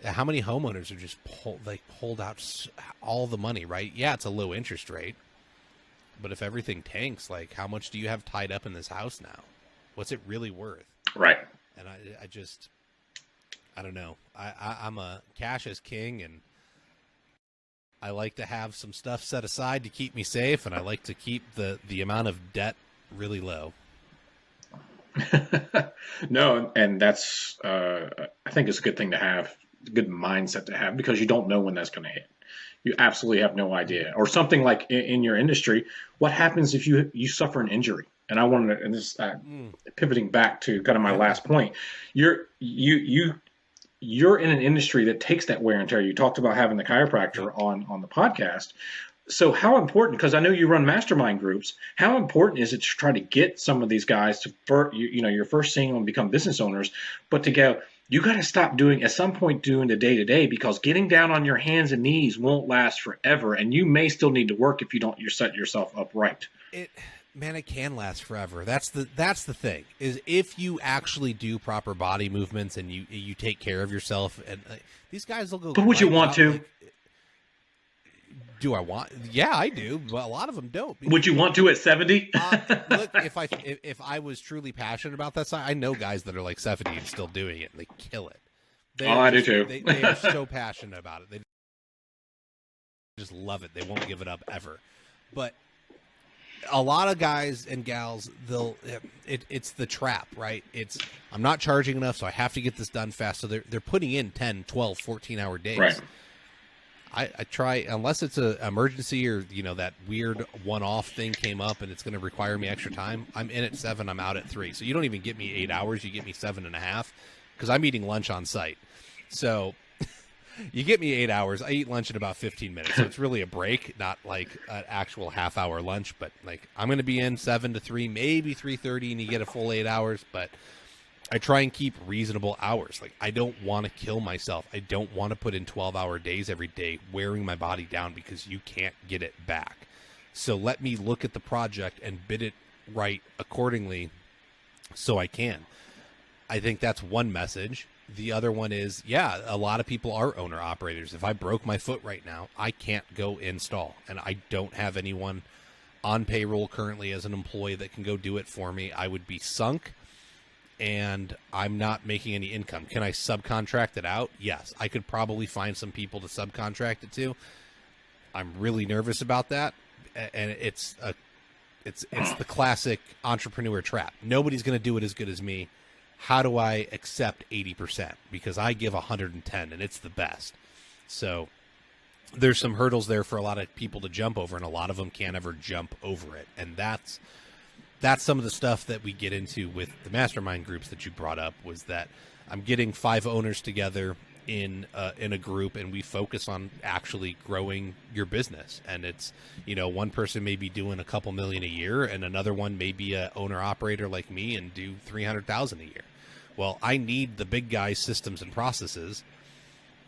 How many homeowners are just pulled out all the money, right? Yeah, it's a low interest rate. But if everything tanks, how much do you have tied up in this house now? What's it really worth? Right. And I don't know. I'm a cash is king, and I like to have some stuff set aside to keep me safe, and I like to keep the amount of debt really low. No, and that's I think it's a good thing to have, a good mindset to have, because you don't know when that's going to hit. You absolutely have no idea. Or something like in your industry, what happens if you suffer an injury? And I wanted to, and this pivoting back to kind of my last point, you're in an industry that takes that wear and tear. You talked about having the chiropractor on the podcast. So how important, because I know you run mastermind groups, how important is it to try to get some of these guys to, you're first seeing them become business owners, but to go, you got to stop at some point doing the day-to-day, because getting down on your hands and knees won't last forever, and you may still need to work if you don't set yourself up right. It can last forever. That's the thing, is if you actually do proper body movements and you take care of yourself, and these guys will go. But would you want to? Do I want? Yeah, I do. But a lot of them don't. Would you want to at 70? Look, if I was truly passionate about that side, I know guys that are like 70 and still doing it, and they kill it. I do too. They are so passionate about it. They just love it. They won't give it up ever. But a lot of guys and gals, it's the trap, right? I'm not charging enough, so I have to get this done fast. So they're putting in 10, 12, 14-hour days. Right. I try, unless it's an emergency or, that weird one-off thing came up and it's going to require me extra time. I'm in at 7, I'm out at 3. So you don't even get me 8 hours, you get me 7.5, because I'm eating lunch on site. So You get me 8 hours. I eat lunch in about 15 minutes. So it's really a break, not like an actual half-hour lunch. But like I'm going to be in 7 to 3, maybe 3:30, and you get a full 8 hours. But I try and keep reasonable hours. Like I don't want to kill myself. I don't want to put in 12-hour days every day, wearing my body down because you can't get it back. So let me look at the project and bid it right accordingly so I can. I think that's one message. The other one is, yeah, a lot of people are owner operators. If I broke my foot right now, I can't go install, and I don't have anyone on payroll currently as an employee that can go do it for me. I would be sunk, and I'm not making any income. Can I subcontract it out? Yes, I could probably find some people to subcontract it to. I'm really nervous about that, and it's the classic entrepreneur trap. Nobody's going to do it as good as me. How do I accept 80%? Because I give 110 and it's the best. So there's some hurdles there for a lot of people to jump over, and a lot of them can't ever jump over it. And that's some of the stuff that we get into with the mastermind groups that you brought up, was that I'm getting 5 owners together in a group, and we focus on actually growing your business. And it's, one person may be doing a couple million a year, and another one may be a owner operator like me and do 300,000 a year. Well, I need the big guy's systems and processes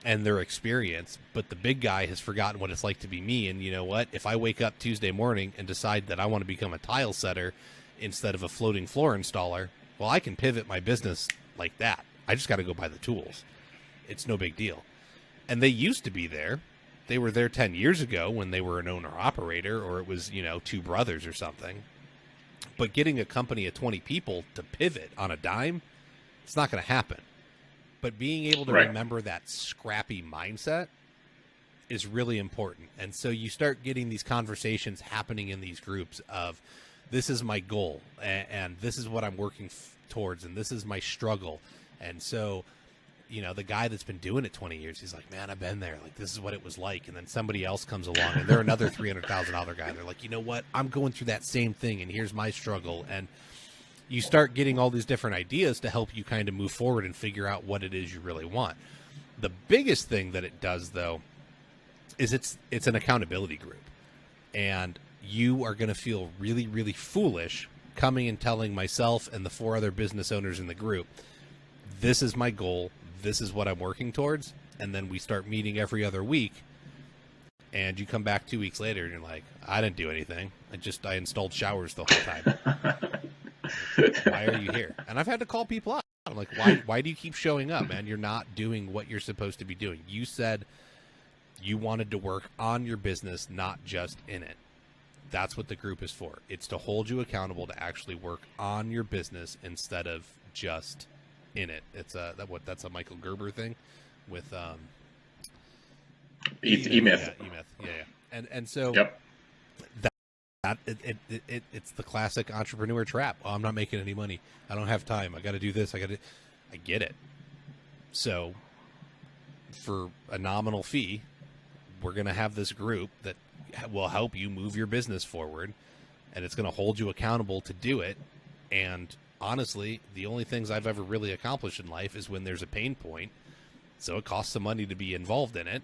and their experience, but the big guy has forgotten what it's like to be me. And you know what? If I wake up Tuesday morning and decide that I want to become a tile setter instead of a floating floor installer, well, I can pivot my business like that. I just got to go buy the tools. It's no big deal. And they used to be there. They were there 10 years ago when they were an owner operator, or it was, 2 brothers or something. But getting a company of 20 people to pivot on a dime, it's not going to happen. But being able to remember that scrappy mindset is really important. And so you start getting these conversations happening in these groups of, this is my goal, and this is what I'm working towards, and this is my struggle. And so, the guy that's been doing it 20 years, he's like, man, I've been there. Like, this is what it was like. And then somebody else comes along, and they're another $300,000 guy. They're like, you know what? I'm going through that same thing, and here's my struggle. And you start getting all these different ideas to help you kind of move forward and figure out what it is you really want. The biggest thing that it does, though, is it's an accountability group. And you are going to feel really, really foolish coming and telling myself and the 4 other business owners in the group, this is my goal, this is what I'm working towards. And then we start meeting every other week, and you come back 2 weeks later and you're like, I didn't do anything. I installed showers the whole time. Why are you here? And I've had to call people out. I'm like, why do you keep showing up, man? You're not doing what you're supposed to be doing. You said you wanted to work on your business, not just in it. That's what the group is for. It's to hold you accountable to actually work on your business instead of just in it. It's that's a Michael Gerber thing with E-Myth. Yeah. And so yep. It's the classic entrepreneur trap. Oh, I'm not making any money. I don't have time. I got to do this. I get it. So for a nominal fee, we're going to have this group that will help you move your business forward, and it's going to hold you accountable to do it. And honestly, the only things I've ever really accomplished in life is when there's a pain point. So it costs some money to be involved in it.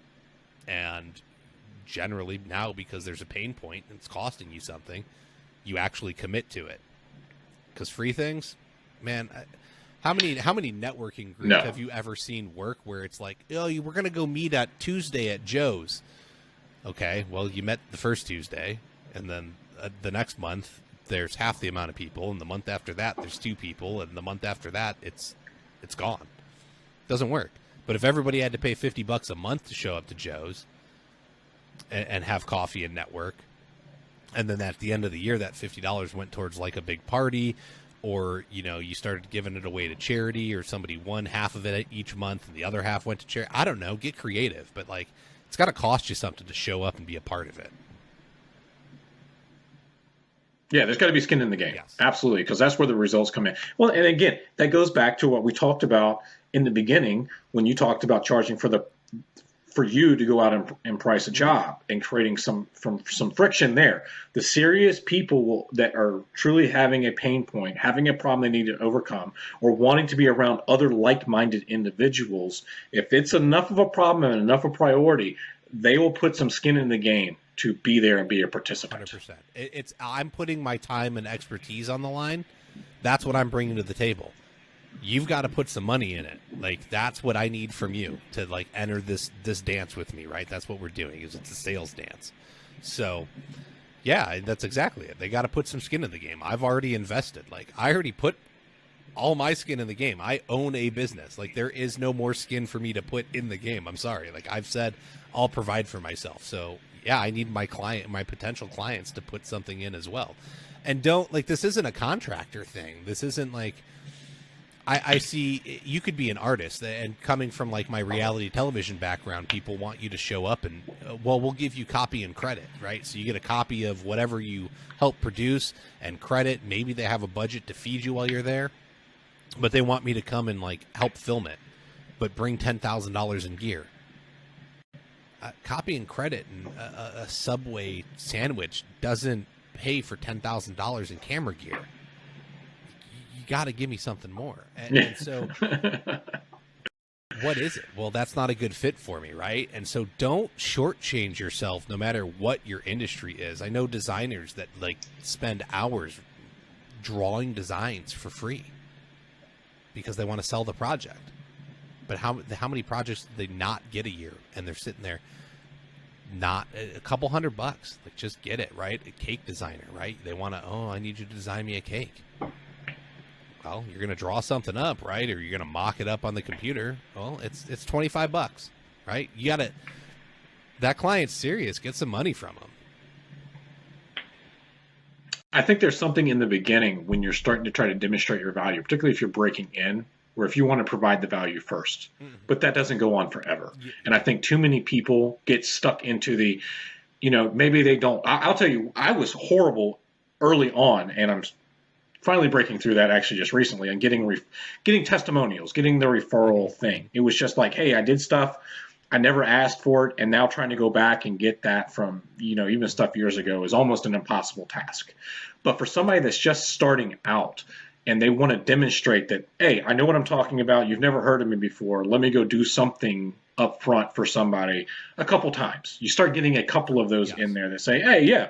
And generally now, because there's a pain point and it's costing you something, you actually commit to it. Because free things, man, how many networking groups have you ever seen work where it's like, oh, we're going to go meet at Tuesday at Joe's. Okay, well, you met the first Tuesday, and then the next month there's half the amount of people, and the month after that there's 2 people, and the month after that it's gone. Doesn't work. But if everybody had to pay $50 a month to show up to Joe's and have coffee and network, and then at the end of the year that $50 went towards like a big party, or you started giving it away to charity, or somebody won half of it each month and the other half went to charity. I don't know, get creative, but like it's got to cost you something to show up and be a part of it. Yeah, there's got to be skin in the game. Yes. Absolutely, because that's where the results come in. Well, and again, that goes back to what we talked about in the beginning when you talked about charging for for you to go out and price a job and creating some friction there. The serious people that are truly having a pain point, having a problem they need to overcome, or wanting to be around other like-minded individuals, if it's enough of a problem and enough of a priority, they will put some skin in the game to be there and be a participant. 100%. I'm putting my time and expertise on the line. That's what I'm bringing to the table. You've got to put some money in it. Like, that's what I need from you to like enter this dance with me, right? That's what we're doing, is it's a sales dance. So yeah, that's exactly it. They got to put some skin in the game. I've already invested. Like, I already put all my skin in the game. I own a business. Like, there is no more skin for me to put in the game. I'm sorry. Like, I've said, I'll provide for myself. So yeah, I need my potential clients to put something in as well. And don't, like, this isn't a contractor thing. This isn't like, I see you could be an artist, and coming from like my reality television background, people want you to show up and, well, we'll give you copy and credit, right? So you get a copy of whatever you help produce and credit. Maybe they have a budget to feed you while you're there, but they want me to come and like help film it, but bring $10,000 in gear. Copy and credit and a Subway sandwich doesn't pay for $10,000 in camera gear. Got to give me something more. And so what is it? Well, that's not a good fit for me, right? And so don't shortchange yourself no matter what your industry is. I know designers that like spend hours drawing designs for free because they want to sell the project. But how many projects do they not get a year, and they're sitting there not a couple $100? Like, just get it, right? A cake designer, right? They want to, I need you to design me a cake. Well, you're going to draw something up, right? Or you're going to mock it up on the computer. Well, it's $25, right? You got to, that client's serious. Get some money from them. I think there's something in the beginning when you're starting to try to demonstrate your value, particularly if you're breaking in, where if you want to provide the value first, but that doesn't go on forever. Yeah. And I think too many people get stuck into the, maybe they don't. I'll tell you, I was horrible early on, and I'm finally breaking through that actually just recently, and getting testimonials, getting the referral thing. It was just like, hey, I did stuff, I never asked for it, and now trying to go back and get that from, even stuff years ago is almost an impossible task. But for somebody that's just starting out and they want to demonstrate that, hey, I know what I'm talking about, you've never heard of me before, let me go do something up front for somebody a couple times. You start getting a couple of those in there that say, hey, yeah,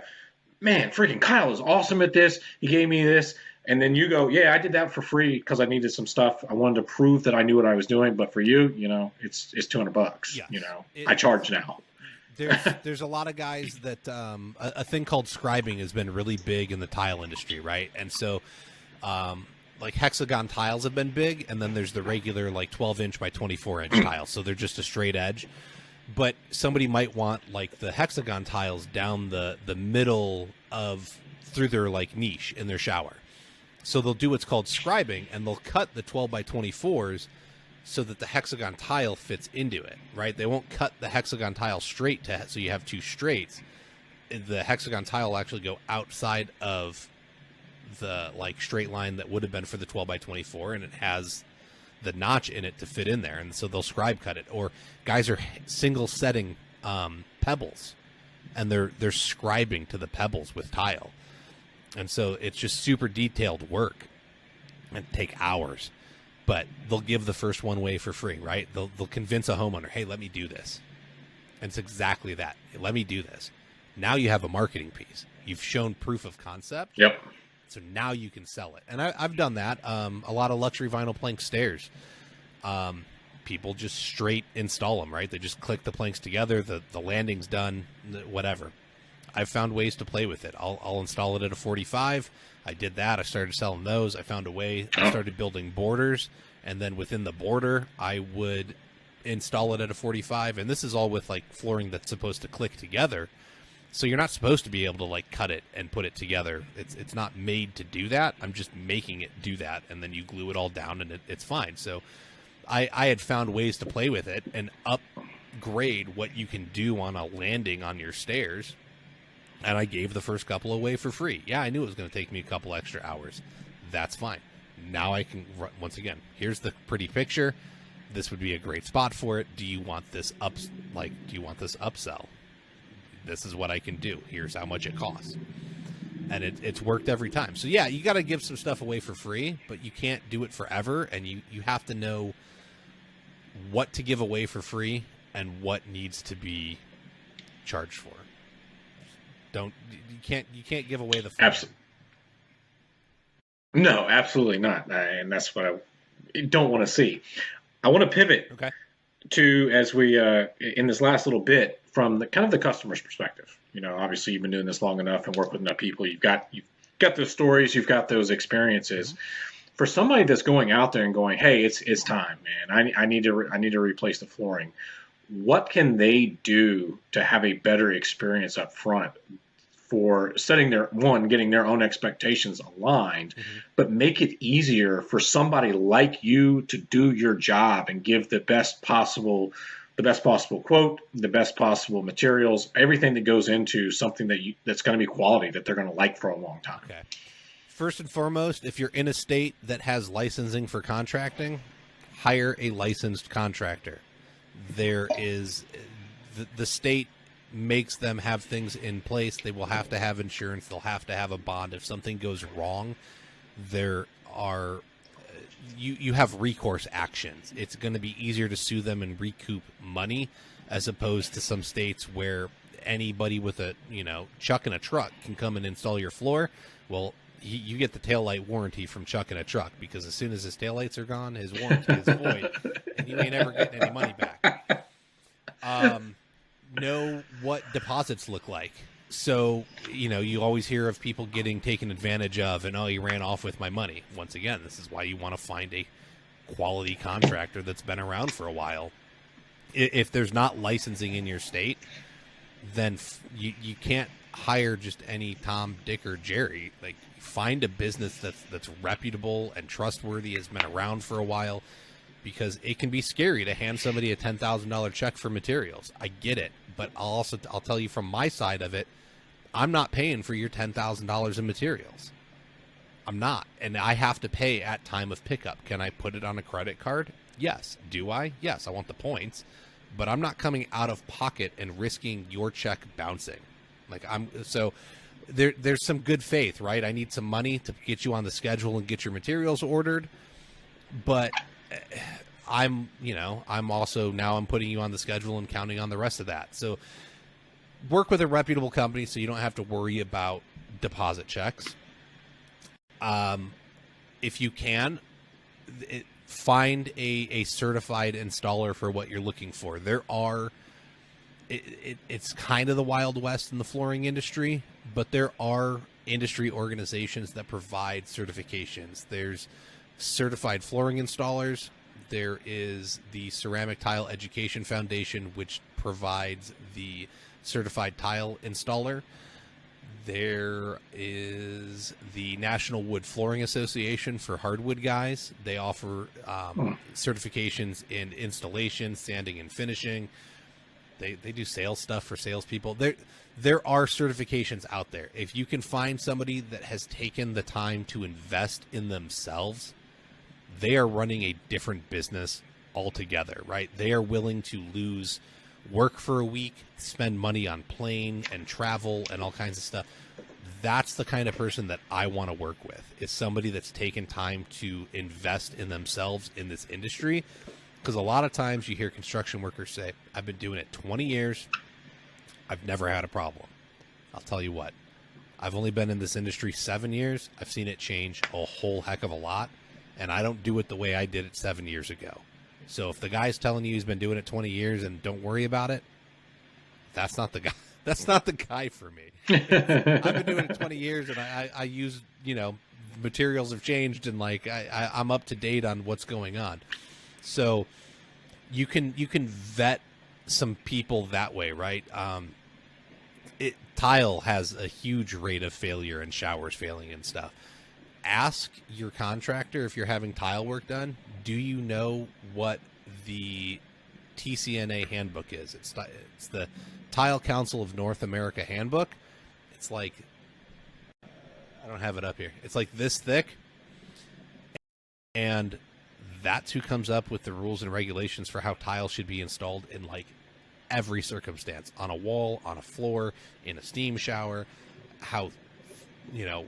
man, freaking Kyle is awesome at this, he gave me this. And then you go, yeah, I did that for free because I needed some stuff. I wanted to prove that I knew what I was doing. But for you, it's $200. Yes. I charge now. There's a lot of guys that a thing called scribing has been really big in the tile industry, right? And so like hexagon tiles have been big, and then there's the regular like 12-inch by 24-inch tiles. So they're just a straight edge. But somebody might want like the hexagon tiles down the middle through their like niche in their shower. So they'll do what's called scribing, and they'll cut the 12 by 24s so that the hexagon tile fits into it, right? They won't cut the hexagon tile straight so you have two straights. The hexagon tile will actually go outside of the like straight line that would have been for the 12 by 24, and it has the notch in it to fit in there. And so they'll scribe cut it. Or guys are single setting pebbles, and they're scribing to the pebbles with tile. And so it's just super detailed work and take hours, but they'll give the first one away for free, right? They'll convince a homeowner, hey, let me do this. And it's exactly that. Hey, let me do this. Now you have a marketing piece. You've shown proof of concept. Yep. So now you can sell it. And I've done that. A lot of luxury vinyl plank stairs. People just straight install them, right? They just click the planks together. The landing's done, whatever. I've found ways to play with it. I'll install it at a 45. I did that. I started selling those. I found a way. I started building borders, and then within the border, I would install it at a 45. And this is all with like flooring that's supposed to click together. So you're not supposed to be able to like cut it and put it together. It's not made to do that. I'm just making it do that, and then you glue it all down, and it's fine. So I had found ways to play with it and upgrade what you can do on a landing on your stairs. And I gave the first couple away for free. Yeah, I knew it was going to take me a couple extra hours. That's fine. Now I can, once again, here's the pretty picture. This would be a great spot for it. Do you want this up, Like, do you want this upsell? This is what I can do. Here's how much it costs. And it's worked every time. So yeah, you got to give some stuff away for free, but you can't do it forever. And you have to know what to give away for free and what needs to be charged for. You can't give away the fun. Absolutely. No, absolutely not. And that's what I don't want to see. I want to pivot to, as we in this last little bit, from the kind of the customer's perspective. Obviously you've been doing this long enough and work with enough people. You've got those stories, you've got those experiences. Mm-hmm. For somebody that's going out there and going, hey, it's time, man. I need to replace the flooring. What can they do to have a better experience up front for getting their own expectations aligned, mm-hmm. but make it easier for somebody like you to do your job and give the best possible quote, the best possible materials, everything that goes into something that's going to be quality that they're going to like for a long time. Okay. First and foremost, if you're in a state that has licensing for contracting, hire a licensed contractor. There is the state makes them have things in place. They will have to have insurance. They'll have to have a bond. If something goes wrong, there are you have recourse actions. It's going to be easier to sue them and recoup money as opposed to some states where anybody with a Chuck in a truck can come and install your floor. Well, you get the taillight warranty from Chuck in a truck, because as soon as his taillights are gone, his warranty is void, and you ain't ever getting any money back. Know what deposits look like. So, you always hear of people getting taken advantage of and, you ran off with my money. Once again, this is why you want to find a quality contractor that's been around for a while. If there's not licensing in your state, then you can't hire just any Tom, Dick, or Jerry. Like, find a business that's reputable and trustworthy, has been around for a while, because it can be scary to hand somebody a $10,000 check for materials. I get it, but I'll tell you from my side of it, I'm not paying for your $10,000 in materials. I'm not, and I have to pay at time of pickup. Can I put it on a credit card? Yes. Do I? Yes, I want the points, but I'm not coming out of pocket and risking your check bouncing. There's some good faith, right? I need some money to get you on the schedule and get your materials ordered, but I'm also now I'm putting you on the schedule and counting on the rest of that. So work with a reputable company so you don't have to worry about deposit checks. If you can, find a certified installer for what you're looking for. It's kind of the Wild West in the flooring industry, but there are industry organizations that provide certifications. There's certified flooring installers. There is the Ceramic Tile Education Foundation, which provides the certified tile installer. There is the National Wood Flooring Association for hardwood guys. They offer certifications in installation, sanding, and finishing. They do sales stuff for salespeople. There are certifications out there. If you can find somebody that has taken the time to invest in themselves, they are running a different business altogether, right? They are willing to lose work for a week, spend money on plane and travel and all kinds of stuff. That's the kind of person that I want to work with, is somebody that's taken time to invest in themselves in this industry. Because a lot of times you hear construction workers say, I've been doing it 20 years. I've never had a problem. I'll tell you what, I've only been in this industry 7 years. I've seen it change a whole heck of a lot. And I don't do it the way I did it 7 years ago. So if the guy's telling you he's been doing it 20 years and don't worry about it, that's not the guy. That's not the guy for me. I've been doing it 20 years and I use, materials have changed and I'm up to date on what's going on. So you can vet some people that way, right? Tile has a huge rate of failure and showers failing and stuff. Ask your contractor, if you're having tile work done, do you know what the TCNA handbook is? It's the Tile Council of North America handbook. It's like, I don't have it up here. It's like this thick. And that's who comes up with the rules and regulations for how tile should be installed in every circumstance, on a wall, on a floor, in a steam shower, how,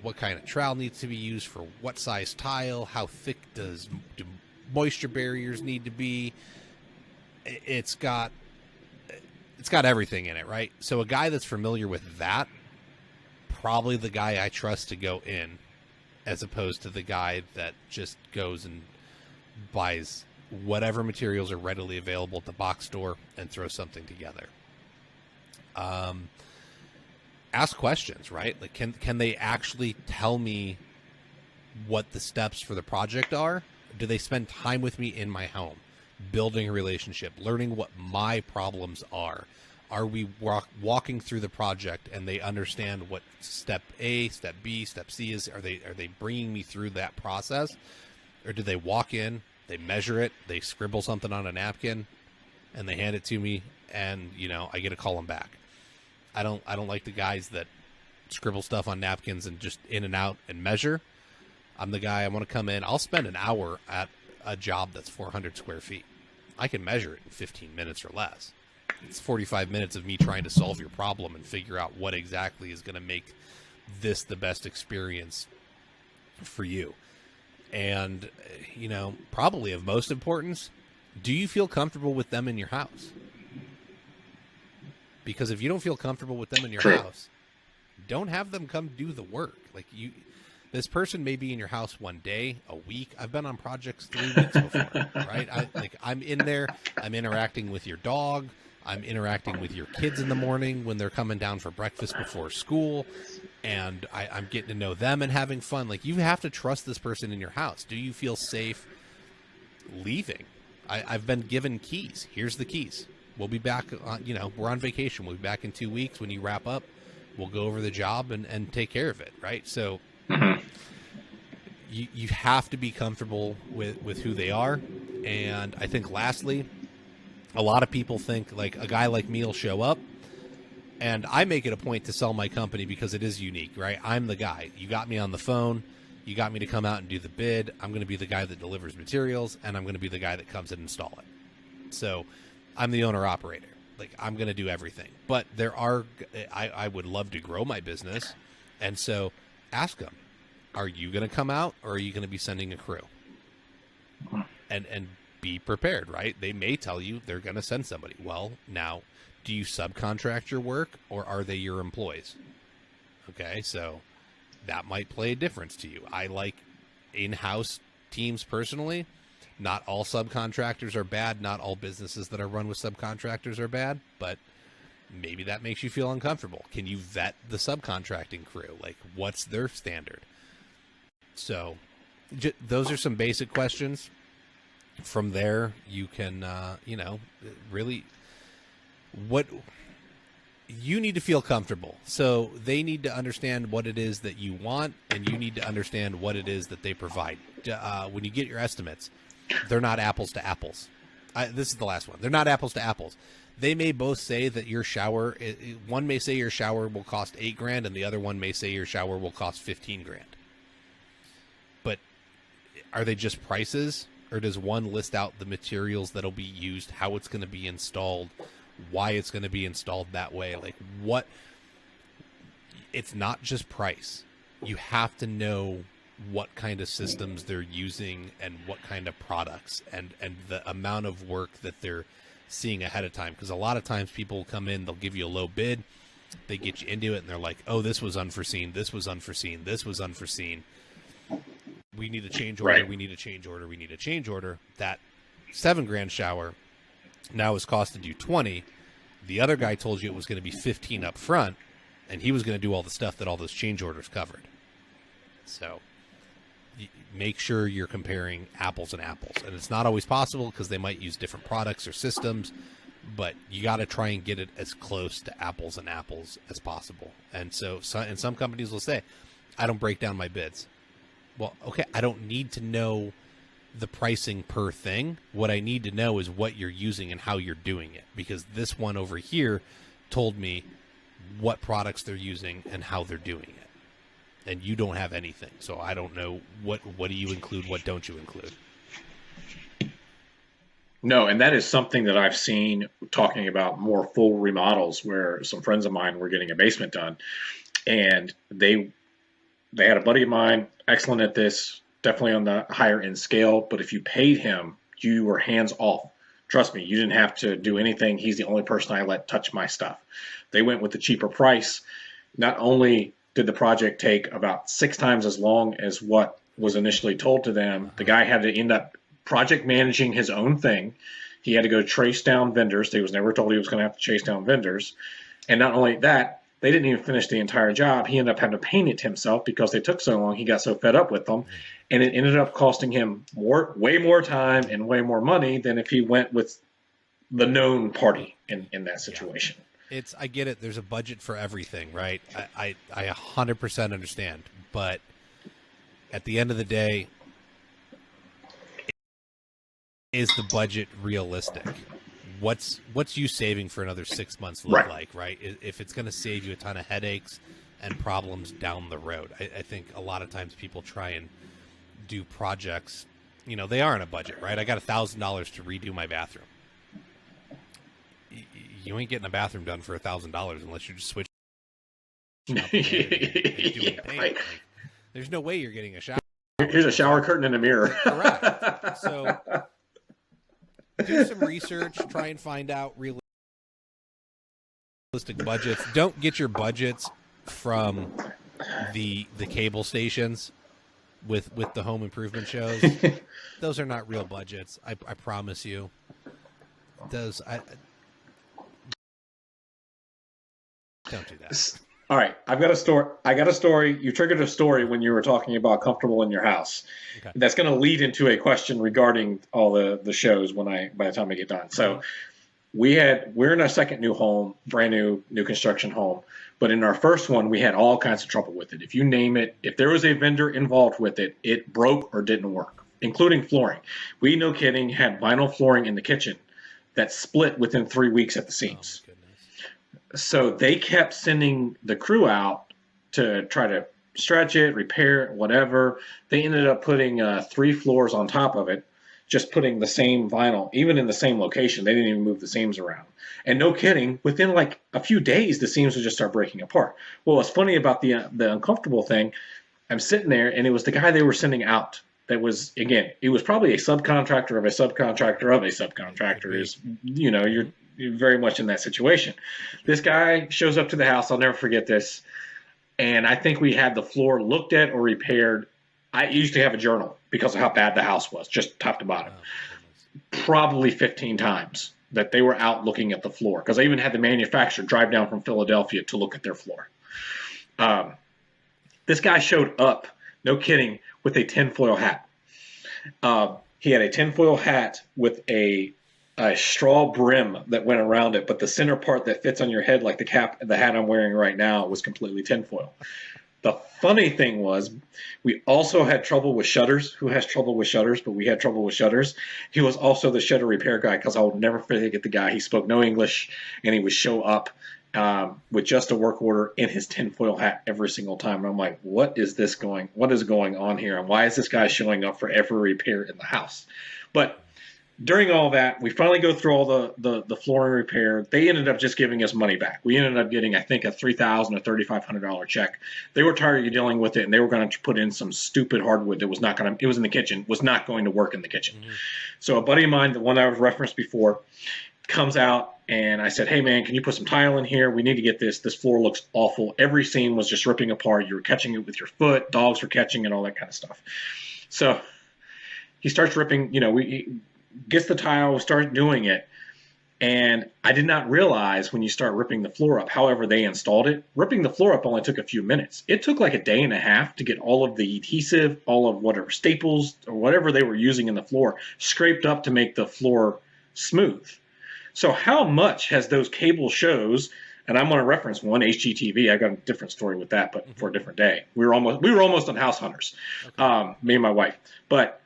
what kind of trowel needs to be used for what size tile, how thick do moisture barriers need to be. It's got everything in it, right? So a guy that's familiar with that, probably the guy I trust to go in, as opposed to the guy that just goes and buys whatever materials are readily available at the box store and throws something together. Ask questions, right? Like, can they actually tell me what the steps for the project are? Do they spend time with me in my home, building a relationship, learning what my problems are? Are we walking through the project and they understand what step A, step B, step C is? Are they bringing me through that process? Or do they walk in, they measure it, they scribble something on a napkin, and they hand it to me, and I get to call them back? I don't like the guys that scribble stuff on napkins and just in and out and measure. I'm the guy, I want to come in. I'll spend an hour at a job that's 400 square feet. I can measure it in 15 minutes or less. It's 45 minutes of me trying to solve your problem and figure out what exactly is going to make this the best experience for you. And, probably of most importance, do you feel comfortable with them in your house? Because if you don't feel comfortable with them in your house, don't have them come do the work. Like, this person may be in your house one day, a week. I've been on projects 3 weeks before, right? I'm in there. I'm interacting with your dog. I'm interacting with your kids in the morning when they're coming down for breakfast before school, and I'm getting to know them and having fun. Like, you have to trust this person in your house. Do you feel safe leaving? I've been given keys. Here's the keys. We'll be back on, we're on vacation. We'll be back in 2 weeks. When you wrap up, we'll go over the job and take care of it, right? So you have to be comfortable with who they are. And I think lastly, a lot of people think like a guy like me will show up, and I make it a point to sell my company because it is unique, right? I'm the guy. You got me on the phone. You got me to come out and do the bid. I'm going to be the guy that delivers materials, and I'm going to be the guy that comes and install it. So I'm the owner operator. Like, I'm going to do everything. But I would love to grow my business. And so ask them, are you going to come out, or are you going to be sending a crew? And be prepared, right? They may tell you they're going to send somebody. Well, now, do you subcontract your work, or are they your employees? Okay, so that might play a difference to you. I like in-house teams personally. Not all subcontractors are bad. Not all businesses that are run with subcontractors are bad, but maybe that makes you feel uncomfortable. Can you vet the subcontracting crew? Like, what's their standard? So those are some basic questions. From there, you can, really, what you need to feel comfortable. So they need to understand what it is that you want, and you need to understand what it is that they provide. When you get your estimates, they're not apples to apples. This is the last one. They're not apples to apples. They may both say that your shower, one may say your shower will cost $8,000, and the other one may say your shower will cost $15,000. But are they just prices? Or does one list out the materials that'll be used, how it's going to be installed, why it's going to be installed that way? Like, what? It's not just price. You have to know what kind of systems they're using and what kind of products and the amount of work that they're seeing ahead of time. Because a lot of times people come in, they'll give you a low bid, they get you into it, and they're like, oh, this was unforeseen, this was unforeseen, this was unforeseen. We need a change order. Right. We need a change order. We need a change order. That $7,000 shower now is costing you $20,000. The other guy told you it was going to be $15,000 up front, and he was going to do all the stuff that all those change orders covered. So make sure you're comparing apples and apples. And it's not always possible because they might use different products or systems, but you got to try and get it as close to apples and apples as possible. And and some companies will say, I don't break down my bids. Well, okay, I don't need to know the pricing per thing. What I need to know is what you're using and how you're doing it, because this one over here told me what products they're using and how they're doing it. And you don't have anything. So I don't know what do you include, what don't you include? No, and that is something that I've seen talking about more full remodels where some friends of mine were getting a basement done and they had a buddy of mine, excellent at this, definitely on the higher end scale, but if you paid him, you were hands off. Trust me, you didn't have to do anything. He's the only person I let touch my stuff. They went with the cheaper price. Not only did the project take about 6 times as long as what was initially told to them, the guy had to end up project managing his own thing. He had to go trace down vendors. He was never told he was going to have to chase down vendors. And not only that, they didn't even finish the entire job. He ended up having to paint it himself because they took so long. He got so fed up with them, and it ended up costing him way more time and way more money than if he went with the known party in that situation. Yeah. I get it. There's a budget for everything, right? I 100% understand, but at the end of the day, is the budget realistic? What's you saving for another 6 months look like, right? If it's going to save you a ton of headaches and problems down the road. I think a lot of times people try and do projects, they are in a budget, right? I got $1,000 to redo my bathroom. You ain't getting a bathroom done for $1,000 unless you just switch up and doing paint. Right. There's no way you're getting a shower. Here's a shower curtain and a mirror. Correct. So do some research, try and find out realistic budgets. Don't get your budgets from the cable stations with the home improvement shows. Those are not real budgets. I promise you. Don't do that. All right, I got a story. You triggered a story when you were talking about comfortable in your house. Okay. That's going to lead into a question regarding all the shows by the time I get done. So we're in our second new home, brand new construction home. But in our first one, we had all kinds of trouble with it. If you name it, if there was a vendor involved with it, it broke or didn't work, including flooring. We, no kidding, had vinyl flooring in the kitchen that split within 3 weeks at the seams. So they kept sending the crew out to try to stretch it, repair it, whatever. They ended up putting 3 floors on top of it, just putting the same vinyl, even in the same location. They didn't even move the seams around. And no kidding, within like a few days, the seams would just start breaking apart. Well, what's funny about the uncomfortable thing, I'm sitting there, and it was the guy they were sending out. That was, again, it was probably a subcontractor of a subcontractor of a subcontractor. Is, you're very much in that situation. This guy shows up to the house. I'll never forget this. And I think we had the floor looked at or repaired. I used to have a journal because of how bad the house was, just top to bottom. Probably 15 times that they were out looking at the floor, because I even had the manufacturer drive down from Philadelphia to look at their floor. This guy showed up, no kidding, with a tinfoil hat. He had a tinfoil hat with a straw brim that went around it, but the center part that fits on your head, like the hat I'm wearing right now, was completely tinfoil. The funny thing was, we also had trouble with shutters. Who has trouble with shutters? But we had trouble with shutters. He was also the shutter repair guy, because I will never forget the guy. He spoke no English, and he would show up with just a work order in his tinfoil hat every single time. And I'm like, what is going on here? And why is this guy showing up for every repair in the house? But during all that, we finally go through all the flooring repair. They ended up just giving us money back. We ended up getting, I think, a $3,000 or $3,500 check. They were tired of dealing with it, and they were going to put in some stupid hardwood that was not going to, it was in the kitchen, was not going to work in the kitchen. Mm-hmm. So a buddy of mine, the one I was referenced before, comes out, and I said, hey man, can you put some tile in here? We need to get this. This floor looks awful. Every seam was just ripping apart. You were catching it with your foot. Dogs were catching it, all that kind of stuff. So he starts ripping, he gets the tile, starts doing it. And I did not realize when you start ripping the floor up, however they installed it, ripping the floor up only took a few minutes. It took like a day and a half to get all of the adhesive, all of whatever staples or whatever they were using in the floor scraped up to make the floor smooth. So how much has those cable shows, and I'm going to reference one, HGTV. I got a different story with that, but for a different day. We were almost on House Hunters, okay. Me and my wife. But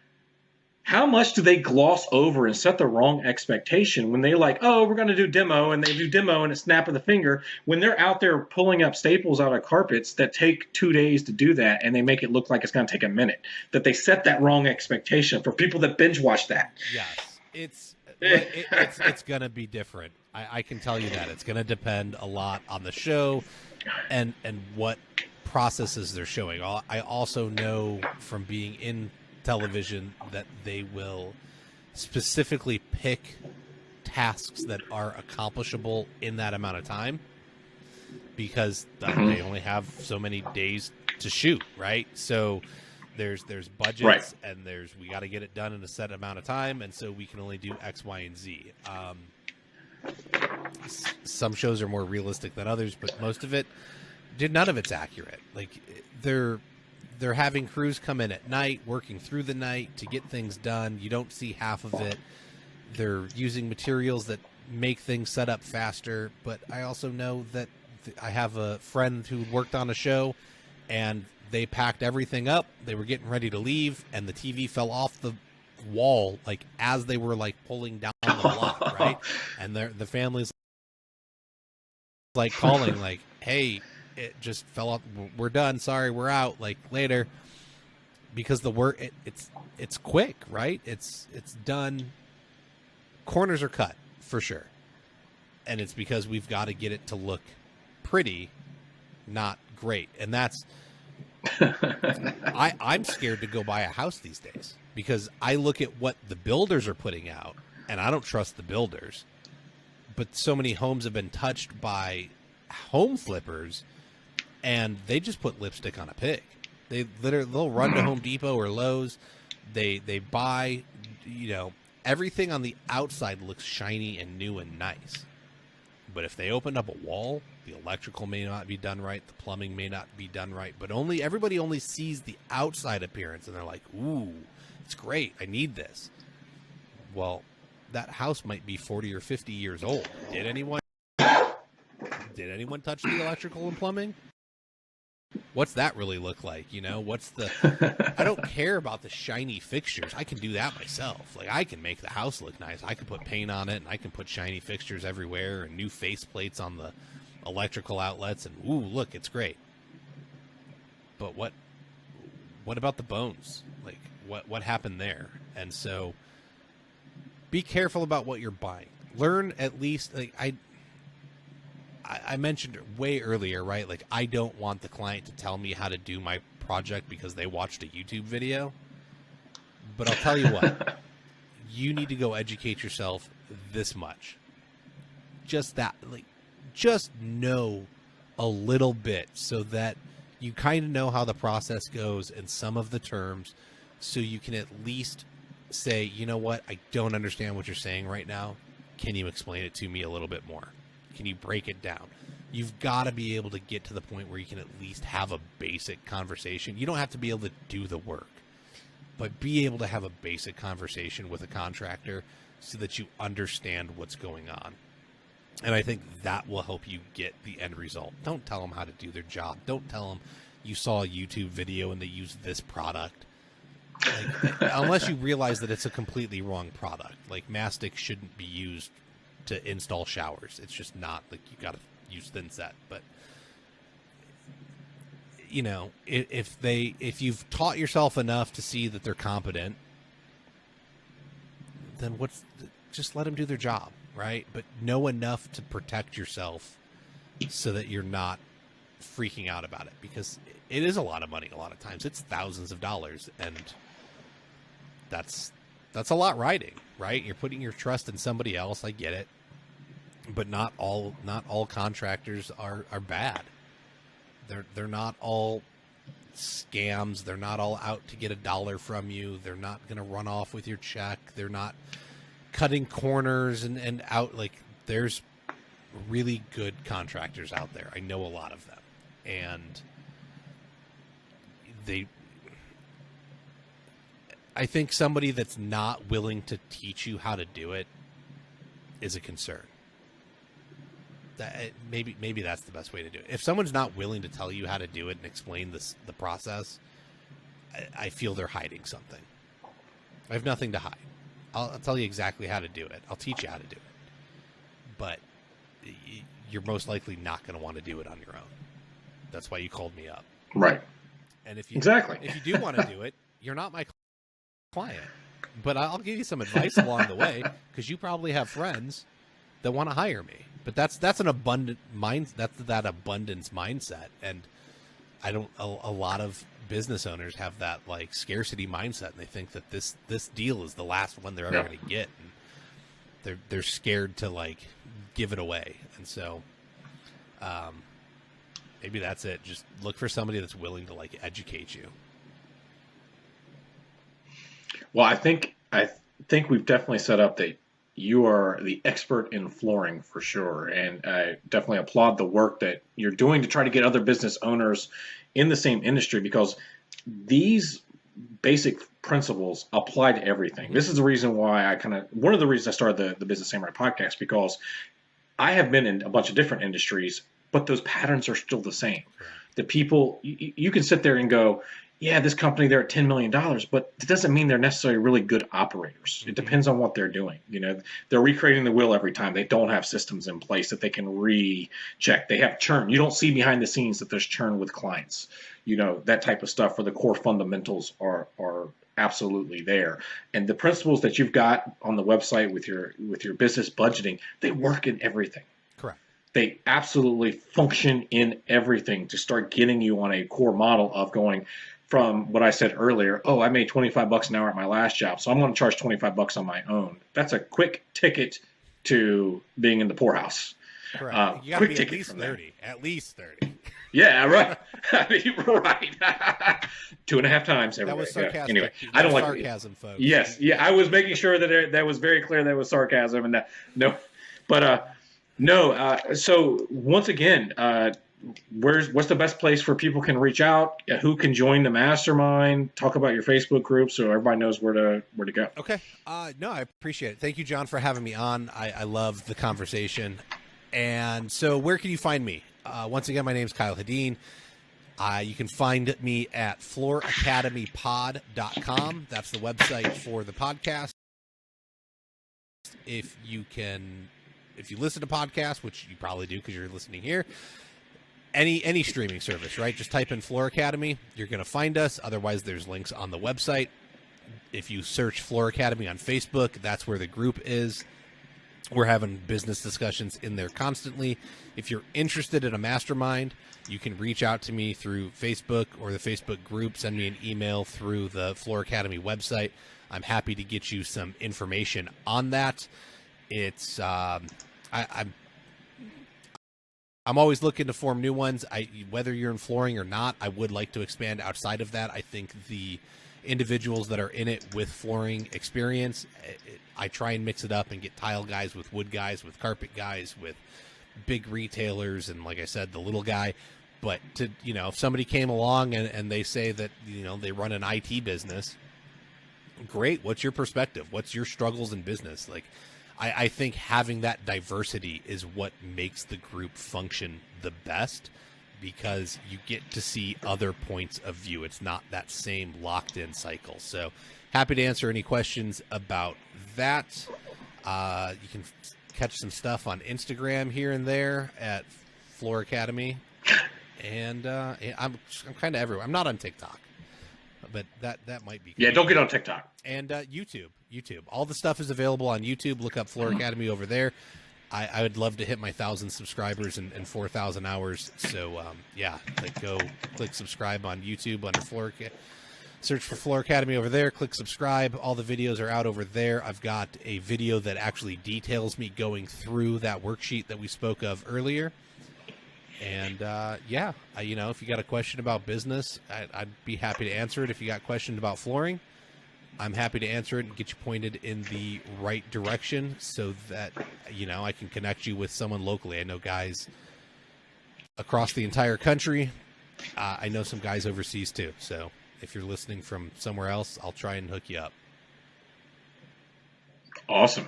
how much do they gloss over and set the wrong expectation when they like, oh, we're going to do demo, and they do demo and a snap of the finger, when they're out there pulling up staples out of carpets that take 2 days to do that, and they make it look like it's going to take a minute, that they set that wrong expectation for people that binge watch that. Yes, it's It's going to be different. I can tell you that. It's going to depend a lot on the show and what processes they're showing. I also know from being in television that they will specifically pick tasks that are accomplishable in that amount of time because they only have so many days to shoot, right? So there's budgets Right. and we got to get it done in a set amount of time, and so we can only do X, Y, and Z. Some shows are more realistic than others, but most of it, none of it's accurate. Like they're having crews come in at night, working through the night to get things done. You don't see half of it. They're using materials that make things set up faster. But I also know that I have a friend who worked on a show, and they packed everything up. They were getting ready to leave, and the TV fell off the wall like as they were like pulling down the block, right? And the family's like calling, like, "Hey, it just fell off. We're done. Sorry, we're out. Like later." Because the work it's quick, right? It's done. Corners are cut for sure, and it's because we've got to get it to look pretty, not great. And that's I'm scared to go buy a house these days because I look at what the builders are putting out, and I don't trust the builders. But so many homes have been touched by home flippers, and they just put lipstick on a pig. They'll run to Home Depot or Lowe's. They buy, everything on the outside looks shiny and new and nice. But if they open up a wall, the electrical may not be done right, the plumbing may not be done right, but everybody only sees the outside appearance, and they're like, "Ooh, it's great. I need this." Well, that house might be 40 or 50 years old. Did anyone touch the electrical and plumbing? What's that really look like? I don't care about the shiny fixtures. I can do that myself. Like, I can make the house look nice. I can put paint on it, and I can put shiny fixtures everywhere and new face plates on the electrical outlets, and ooh, look, it's great. But what about the bones? Like, what happened there? And so be careful about what you're buying. Learn at least, like I mentioned way earlier, right? Like, I don't want the client to tell me how to do my project because they watched a YouTube video. But I'll tell you what, you need to go educate yourself this much. Just that, like, just know a little bit so that you kind of know how the process goes and some of the terms, so you can at least say, "You know what, I don't understand what you're saying right now. Can you explain it to me a little bit more? Can you break it down?" You've got to be able to get to the point where you can at least have a basic conversation. You don't have to be able to do the work, but be able to have a basic conversation with a contractor so that you understand what's going on. And I think that will help you get the end result. Don't tell them how to do their job. Don't tell them you saw a YouTube video and they used this product. Like, unless you realize that it's a completely wrong product. Like, mastic shouldn't be used to install showers. It's just not. Like, you got to use thin set. But if you've taught yourself enough to see that they're competent, then just let them do their job, right? But know enough to protect yourself so that you're not freaking out about it, because it is a lot of money. A lot of times it's thousands of dollars, and that's a lot riding, right? You're putting your trust in somebody else. I get it. But not all contractors are bad. They're not all scams. They're not all out to get $1 from you. They're not going to run off with your check. They're not cutting corners and out. Like, there's really good contractors out there. I know a lot of them, and I think somebody that's not willing to teach you how to do it is a concern. Maybe that's the best way to do it. If someone's not willing to tell you how to do it and explain the process, I feel they're hiding something. I have nothing to hide. I'll tell you exactly how to do it. I'll teach you how to do it. But you're most likely not going to want to do it on your own. That's why you called me up. Right. And if you Exactly. if you do want to do it, you're not my client. but I'll give you some advice along the way, because you probably have friends that want to hire me. But that's an abundant mind. That's that abundance mindset, and I don't. A lot of business owners have that like scarcity mindset, and they think that this deal is the last one they're ever going to get, and they're scared to like give it away. And so, maybe that's it. Just look for somebody that's willing to like educate you. Well, I think we've definitely set up that you are the expert in flooring for sure, and I definitely applaud the work that you're doing to try to get other business owners in the same industry, because these basic principles apply to everything. This is the reason why one of the reasons I started the Business Samurai podcast, because I have been in a bunch of different industries, but those patterns are still the same. The people, you can sit there and go, yeah, this company, they're at $10 million, but it doesn't mean they're necessarily really good operators. It depends on what they're doing. They're recreating the wheel every time. They don't have systems in place that they can recheck. They have churn. You don't see behind the scenes that there's churn with clients. That type of stuff, where the core fundamentals are absolutely there. And the principles that you've got on the website with your business budgeting, they work in everything. Correct. They absolutely function in everything to start getting you on a core model of going from what I said earlier. Oh, I made $25 an hour at my last job, so I'm going to charge $25 on my own. That's a quick ticket to being in the poorhouse. Correct. You got to be at least 30. At least 30. Yeah, right. Right. 2.5 times every That was day. sarcastic. Yeah. Anyway, That I don't was like sarcasm, folks. Yes, yeah. I was making sure that was very clear that was sarcasm, and that no, but no. So once again, what's the best place for people can reach out? Who can join the mastermind? Talk about your Facebook group so everybody knows where to go. Okay. No, I appreciate it. Thank you, John, for having me on. I love the conversation. And so where can you find me? Once again, my name is Kyle Hedin. You can find me at flooracademypod.com. That's the website for the podcast. If you listen to podcasts, which you probably do because you're listening here, any streaming service, right? Just type in Floor Academy. You're going to find us. Otherwise, there's links on the website. If you search Floor Academy on Facebook, that's where the group is. We're having business discussions in there constantly. If you're interested in a mastermind, you can reach out to me through Facebook or the Facebook group. Send me an email through the Floor Academy website. I'm happy to get you some information on that. It's I'm always looking to form new ones. Whether you're in flooring or not, I would like to expand outside of that. I think the individuals that are in it with flooring experience, I try and mix it up and get tile guys with wood guys, with carpet guys, with big retailers, and like I said, the little guy. But if somebody came along and they say that they run an IT business, great. What's your perspective? What's your struggles in business? Like, I think having that diversity is what makes the group function the best, because you get to see other points of view. It's not that same locked-in cycle. So happy to answer any questions about that. You can catch some stuff on Instagram here and there at Floor Academy. And I'm kind of everywhere. I'm not on TikTok, but that might be. Yeah, don't get on TikTok. And YouTube. All the stuff is available on YouTube. Look up Floor Academy over there. I would love to hit my 1,000 subscribers in 4,000 hours. So, go click subscribe on YouTube under Floor. Search for Floor Academy over there. Click subscribe. All the videos are out over there. I've got a video that actually details me going through that worksheet that we spoke of earlier. And, if you got a question about business, I'd be happy to answer it. If you got questions about flooring, I'm happy to answer it and get you pointed in the right direction so that, I can connect you with someone locally. I know guys across the entire country. I know some guys overseas too. So if you're listening from somewhere else, I'll try and hook you up. Awesome.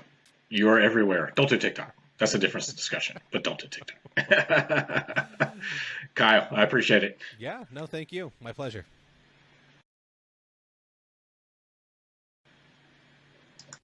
You are everywhere. Don't do TikTok. That's a different discussion, but don't do TikTok. Kyle, I appreciate it. Yeah, no, thank you. My pleasure.